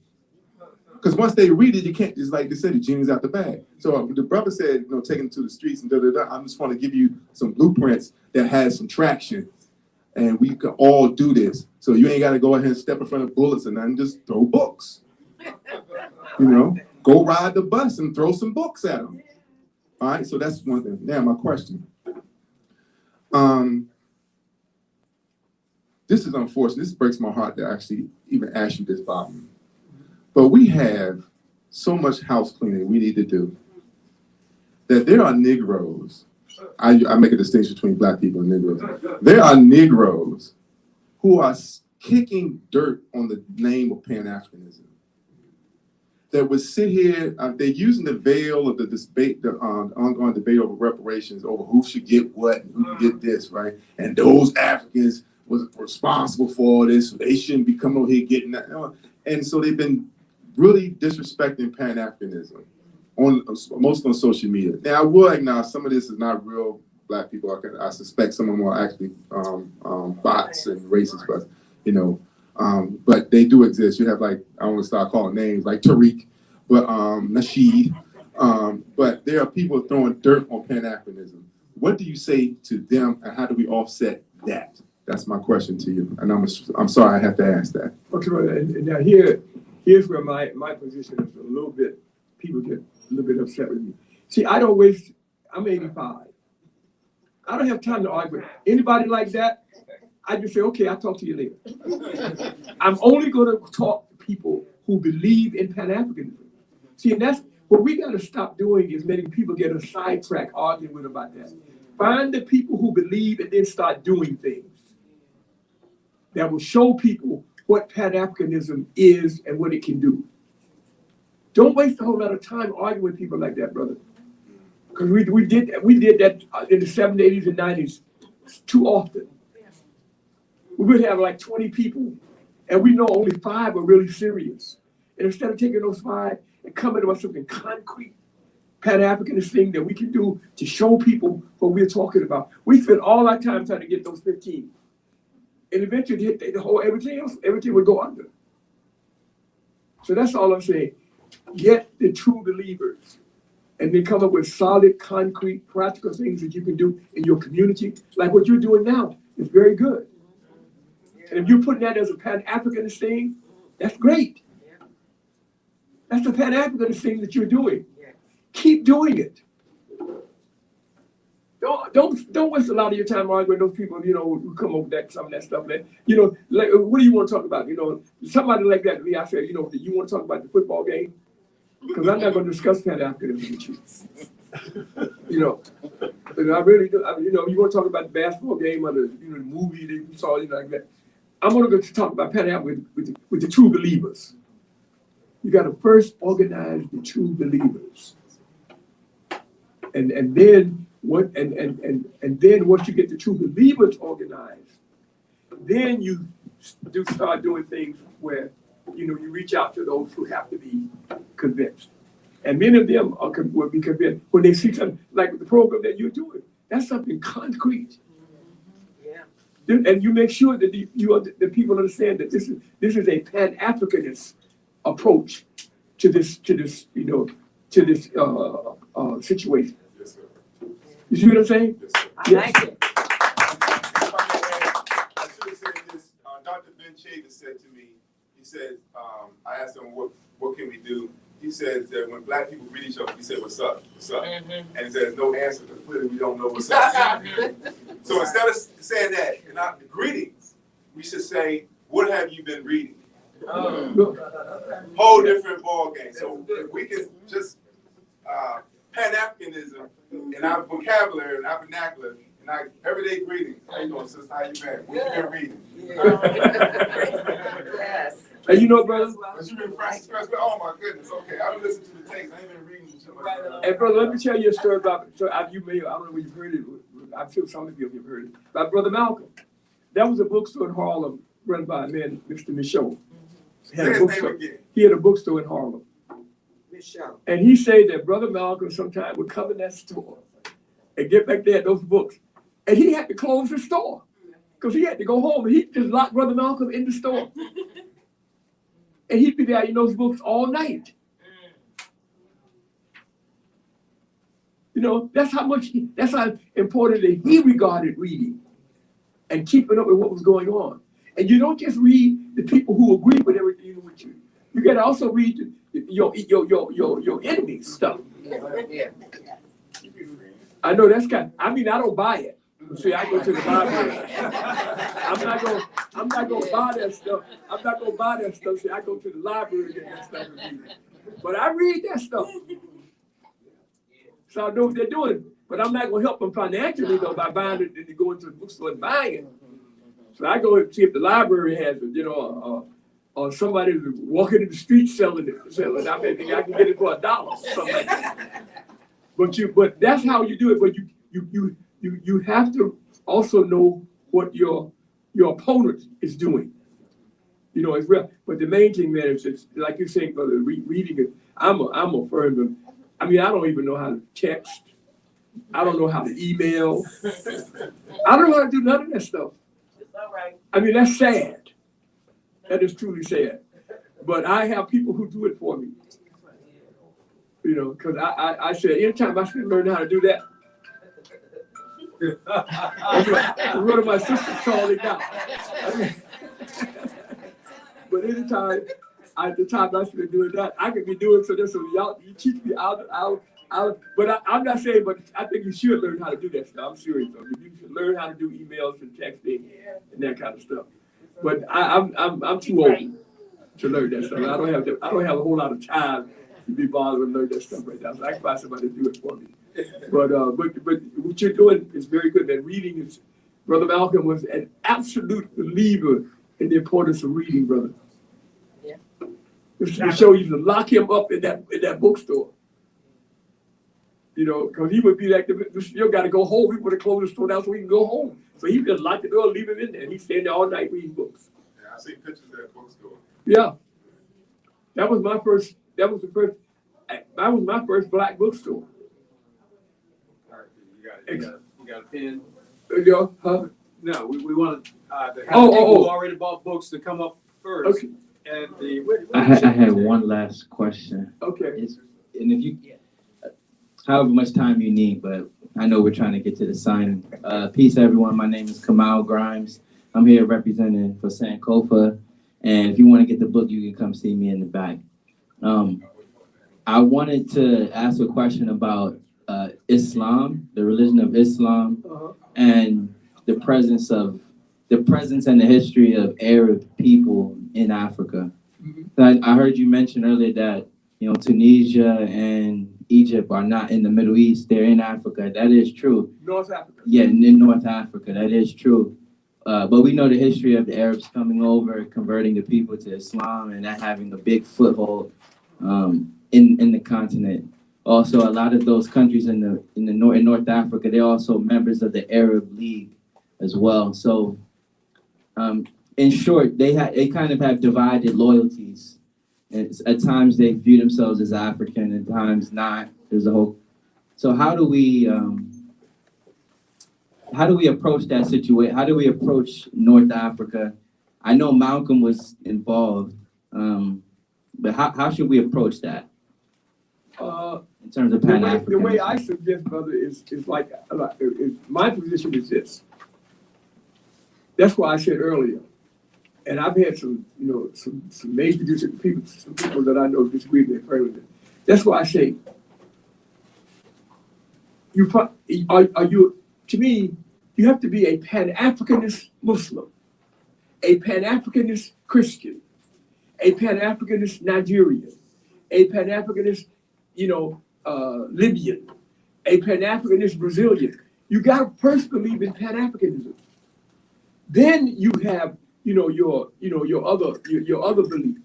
Because once they read it, you can't, it's like they said, the genie's out the bag. So the brother said, take them to the streets and I just want to give you some blueprints that has some traction. And we can all do this. So you ain't got to go ahead and step in front of bullets and then just throw books. Go ride the bus and throw some books at them. All right, so that's one thing. Now, my question. This is unfortunate. This breaks my heart to actually even ask you this, Bob. But we have so much house cleaning we need to do that there are Negroes. I make a distinction between black people and Negroes. There are Negroes who are kicking dirt on the name of Pan-Africanism. That would sit here, they're using the veil of the debate, the ongoing debate over reparations, over who should get what and who can get this, right? And those Africans was responsible for all this, so they shouldn't be coming over here getting that. And so they've been really disrespecting Pan-Africanism, mostly on social media. Now, I will acknowledge some of this is not real black people. I suspect some of them are actually bots and racists, but they do exist. You have I don't want to start calling names like Tariq, but Nasheed. But there are people throwing dirt on Pan-Africanism. What do you say to them, and how do we offset that? That's my question to you. And I'm sorry I have to ask that. Okay, and now here's where my position is a little bit, people get a little bit upset with me. See, I'm 85. I don't have time to argue with anybody like that. I just say, okay, I'll talk to you later. I'm only going to talk to people who believe in Pan-Africanism. See, and that's what we got to stop doing, is letting people get a sidetrack arguing with about that. Find the people who believe and then start doing things that will show people what Pan-Africanism is and what it can do. Don't waste a whole lot of time arguing with people like that, brother. Because we did that in the 70s, 80s, and 90s too often. We would have 20 people, and we know only 5 are really serious. And instead of taking those 5 and coming to us something concrete, Pan-Africanist thing that we can do to show people what we're talking about, we spend all our time trying to get those 15. And eventually everything would go under. So that's all I'm saying. Get the true believers and then come up with solid, concrete, practical things that you can do in your community. Like what you're doing now is very good. And if you're putting that as a Pan-Africanist thing, that's great. That's the Pan-Africanist thing that you're doing. Keep doing it. Don't waste a lot of your time arguing with those people, who come up with some of that stuff. What do you want to talk about? Somebody like that, I say, do you want to talk about the football game? Because I'm not going to discuss Pan-Africanism with you. I really do. You want to talk about the basketball game or the movie that you saw, like that. I'm going to go to talk about Pan-Africanism with the true believers. You got to first organize the true believers, and then then once you get the true believers organized, then you start doing things where you reach out to those who have to be convinced, and many of them will be convinced when they see something like the program that you're doing. That's something concrete. and you make sure that the people understand that this is a Pan-Africanist approach to this situation. Yes, sir. You see what I'm saying? Yes, sir. I like it. If I may add, I should have said this. Dr. Ben Chavis said to me, he said, I asked him, what can we do? He says that when black people greet each other, we say, what's up? What's up? And he says, no answer, because clearly we don't know what's up. So instead of saying that, in our greetings, we should say, what have you been reading? Whole different ball game. So if we can just, Pan-Africanism in our vocabulary, in our vernacular, in our everyday greetings. How you doing, sister? How you been? What you been reading? Yes. And you know, brother, Because you've been Francis Crest, oh my goodness, okay, I've been listening to the tapes, I ain't been reading too much. and brother, let me tell you a story about. So I don't know where you've heard it. I'm sure some of you have heard it. About Brother Malcolm. That was a bookstore in Harlem run by a man, Mr. Michaud. Say his name again. He had a bookstore in Harlem. Michelle. And he said that Brother Malcolm sometime would come in that store and get back there at those books. And he had to close the store because he had to go home, and he just locked Brother Malcolm in the store. And he'd be there in those books all night. You know, that's how important that he regarded reading and keeping up with what was going on. And you don't just read the people who agree with everything with you. You got to also read your enemies' stuff. Yeah. I know that's I don't buy it. See, I go to the library. I'm not gonna buy that stuff. I'm not gonna buy that stuff. See, I go to the library and get that stuff and read it. But I read that stuff. So I know what they're doing. But I'm not gonna help them financially though by buying it and going to the bookstore and buying it. So I go and see if the library has it, or somebody walking in the street selling it. I may think I can get it for $1, something like that. But that's how you do it. But you have to also know what your opponent is doing. You know, it's real. But the main thing, man, is like you're saying, brother, reading it. I'm a firm. I don't even know how to text. I don't know how to email. I don't know how to do none of that stuff. It's all right. That's sad. That is truly sad. But I have people who do it for me. You know, because I said, anytime I should learn how to do that. One of my sisters called it out. But anytime I should be doing that, I could be doing so y'all, you teach me out. But I'm not saying, but I think you should learn how to do that stuff. I'm serious though. You should learn how to do emails and texting and that kind of stuff. But I'm too old to learn that stuff. I don't have a whole lot of time to be bothered with learn that stuff right now. So I can find somebody to do it for me. But what you're doing is very good. And reading is, Brother Malcolm was an absolute believer in the importance of reading, brother. Yeah. To show you to lock him up in that bookstore. You know, because he would be like, you still got to go home. We would have closed the store down so we can go home. So he just locked the door, leave him in there, and he's staying there all night reading books. Yeah, I see pictures of that bookstore. Yeah, that was my first black bookstore. You got a pen? Huh? No, we want to have people who already bought books to come up first. Okay. And I had one last question. Okay. And if you, however much time you need, but I know we're trying to get to the signing. Peace, everyone. My name is Kamal Grimes. I'm here representing for Sankofa. And if you want to get the book, you can come see me in the back. I wanted to ask a question about Islam, the religion of Islam, and the presence and the history of Arab people in Africa. I heard you mention earlier that Tunisia and Egypt are not in the Middle East; they're in Africa. That is true. North Africa. Yeah, in North Africa, that is true. But we know the history of the Arabs coming over, converting the people to Islam, and that having a big foothold in the continent. Also, a lot of those countries in North Africa, they're also members of the Arab League as well. So, in short, they kind of have divided loyalties. And at times they view themselves as African, at times not. There's a whole. So how do we how do we approach that situation? How do we approach North Africa? I know Malcolm was involved, but how should we approach that in terms of Pan-Africanism? The way I suggest, brother, is like my position is this. That's why I said earlier, and I've had some major people, some people that I know disagree with me. That's why I say, to me, you have to be a Pan-Africanist Muslim, a Pan-Africanist Christian, a Pan-Africanist Nigerian, a Pan-Africanist, Libyan, a Pan-Africanist Brazilian. You got to first believe in Pan-Africanism. Then you have, your other belief.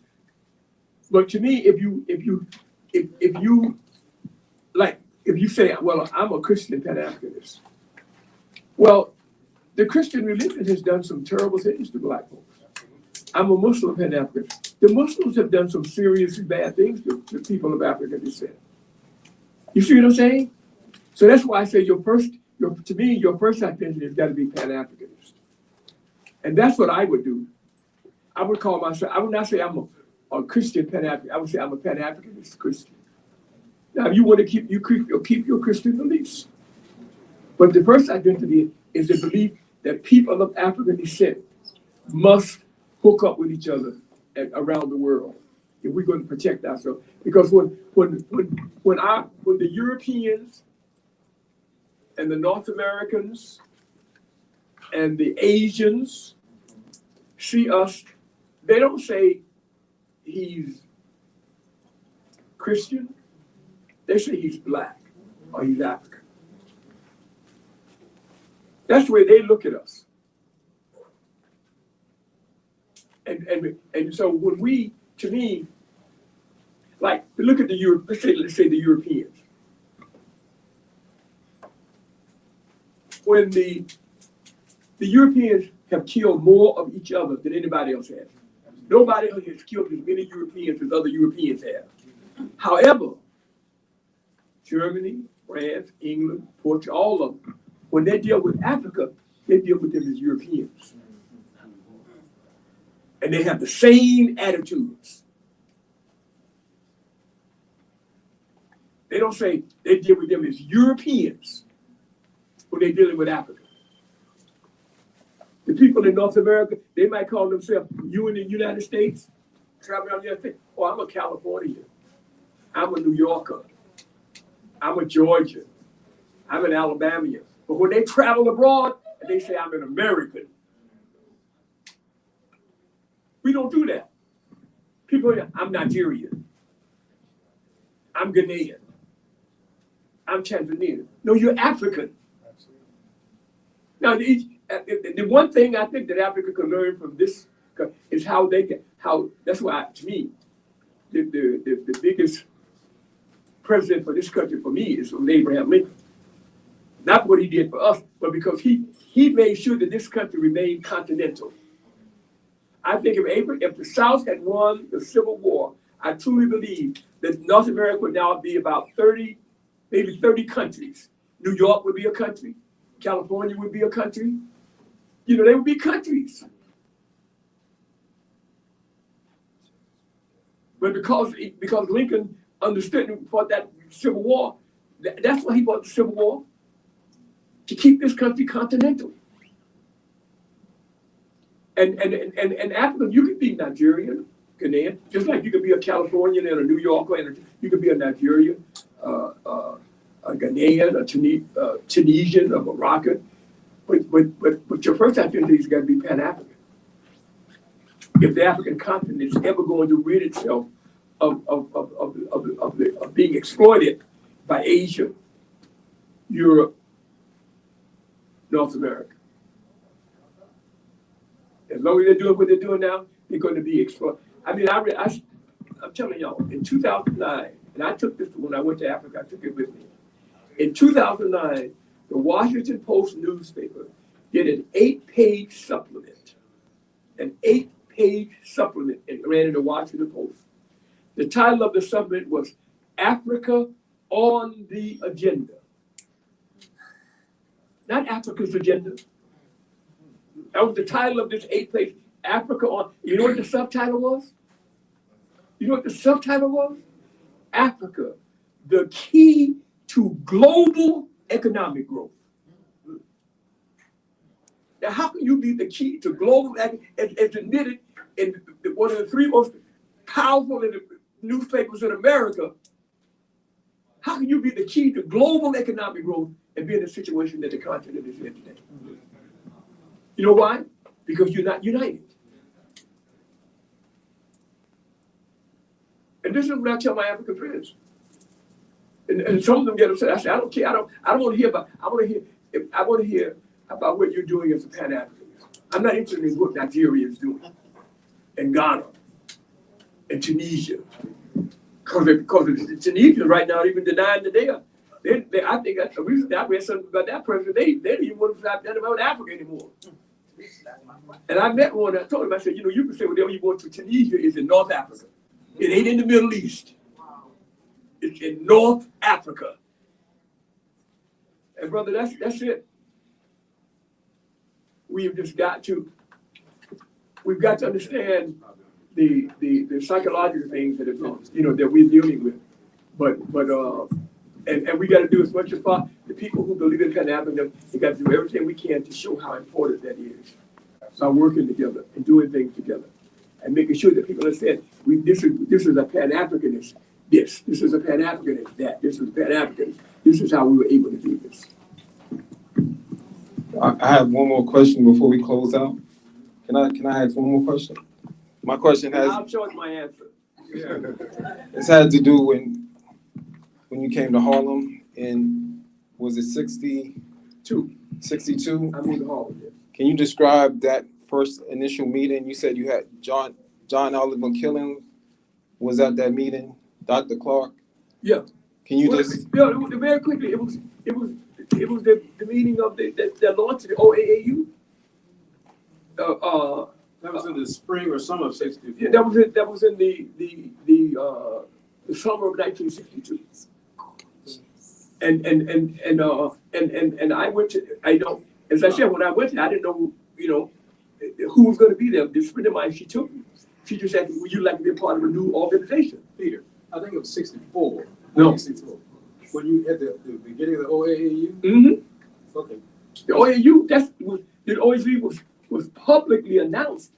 But to me, if you say, well, I'm a Christian Pan-Africanist. Well, the Christian religion has done some terrible things to Black folks. I'm a Muslim Pan-Africanist. The Muslims have done some seriously bad things to people of African descent. You see what I'm saying? So that's why I say your first identity has got to be Pan-Africanist. And that's what I would do. I would call myself, I would not say I'm a Christian Pan-African. I would say I'm a Pan-Africanist Christian. Now, if you want to keep your Christian beliefs. But the first identity is the belief that people of African descent must hook up with each other around the world if we're going to protect ourselves. Because when the Europeans and the North Americans and the Asians see us, they don't say he's Christian. They say he's Black or he's African. That's the way they look at us. And so when we, to me, like look at let's say the Europeans. When the Europeans have killed more of each other than anybody else has. Nobody else has killed as many Europeans as other Europeans have. However, Germany, France, England, Portugal, all of them, when they deal with Africa, they deal with them as Europeans. And they have the same attitudes. They don't say they deal with them as Europeans when they're dealing with Africa. The people in North America, they might call themselves, you in the United States, traveling around the United States, oh, I'm a Californian. I'm a New Yorker. I'm a Georgian. I'm an Alabamian. But when they travel abroad, and they say I'm an American, we don't do that. People, I'm Nigerian. I'm Ghanaian. I'm Tanzanian. No, you're African. Now, the one thing I think that Africa can learn from this is that's why, to me, the biggest president for this country for me is Abraham Lincoln. Not what he did for us, but because he made sure that this country remained continental. I think if the South had won the Civil War, I truly believe that North America would now be about 30, maybe 30 countries. New York would be a country. California would be a country. They would be countries. But because Lincoln understood and fought that Civil War, that's why he fought the Civil War, to keep this country continental. And Africa, you can be Nigerian, Ghanaian, just like you can be a Californian and a New Yorker, and you can be a Nigerian, a Ghanaian, a Tunisian, a Moroccan. But your first identity has got to be Pan-African. If the African continent is ever going to rid itself of being exploited by Asia, Europe, North America. As long as they're doing what they're doing now, they're going to be exploited. I mean, I'm telling y'all, in 2009, and I took this when I went to Africa, I took it with me. In 2009, the Washington Post newspaper did an 8-page supplement. An 8-page supplement, and ran in the Washington Post. The title of the supplement was Africa on the Agenda. not Africa's agenda. That was the title of this 8th place, Africa on, you know what the subtitle was? You know what the subtitle was? Africa, the key to global economic growth. Now, how can you be the key to global, as admitted in one of the 3 most powerful newspapers in America? How can you be the key to global economic growth and be in the situation that the continent is in today? You know why? Because you're not united. And this is what I tell my African friends. And some of them get upset. I say, I don't care. I don't want to hear about. I want to hear about what you're doing as a Pan-Africanist. I'm not interested in what Nigeria is doing, and Ghana, and Tunisia, because Tunisia right now even denying that they are. I think that's the reason I read something about that president. They don't even want to stop that about Africa anymore. And I met one. I told him, I said, you know, you can say whatever you want to. Tunisia is in North Africa. It ain't in the Middle East. It's in North Africa. And brother, that's it. We've got to understand the psychological things that have been, you know, that we're dealing with. And we got to do as much as possible. The people who believe in Pan-Africanism, we got to do everything we can to show how important that is. By working together and doing things together, and making sure that people understand this is a Pan-Africanist. This is a Pan-Africanist. This is Pan-Africanist. This is how we were able to do this. I have one more question before we close out. Can I ask one more question? My question has. I'll charge my answer. It's had to do when you came to Harlem in, was it 62? 62? I moved to Harlem. Yeah. Can you describe that first initial meeting? You said you had John Oliver Killing was at that meeting, Dr. Clark? Yeah. Can you very quickly, it was the meeting of the launch of the OAAU. That was in the spring or summer of '64. Yeah, that was in the summer of 1962. And I went to, as I said, when I went there, I didn't know, you know, who was going to be there. This friend of mine, she took me. She just said, would you like to be a part of a new organization? Peter, I think it was '64. No. 64. When you at the beginning of the OAAU? Mm-hmm. Okay. The OAU, the OAAU was publicly announced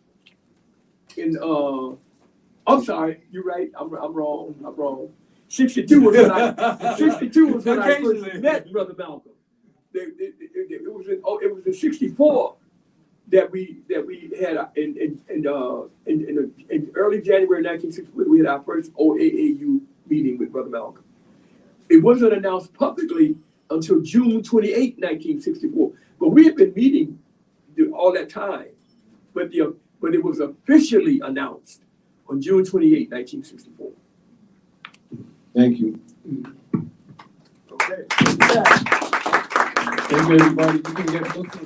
in, I'm sorry, you're right, I'm wrong. 62 was when I first met Brother Malcolm. It was in 64 that we had in early January 1964, we had our first OAAU meeting with Brother Malcolm. It wasn't announced publicly until June 28, 1964. But we had been meeting all that time. But it was officially announced on June 28, 1964. Thank you. Okay. Thank you, everybody. You can get books.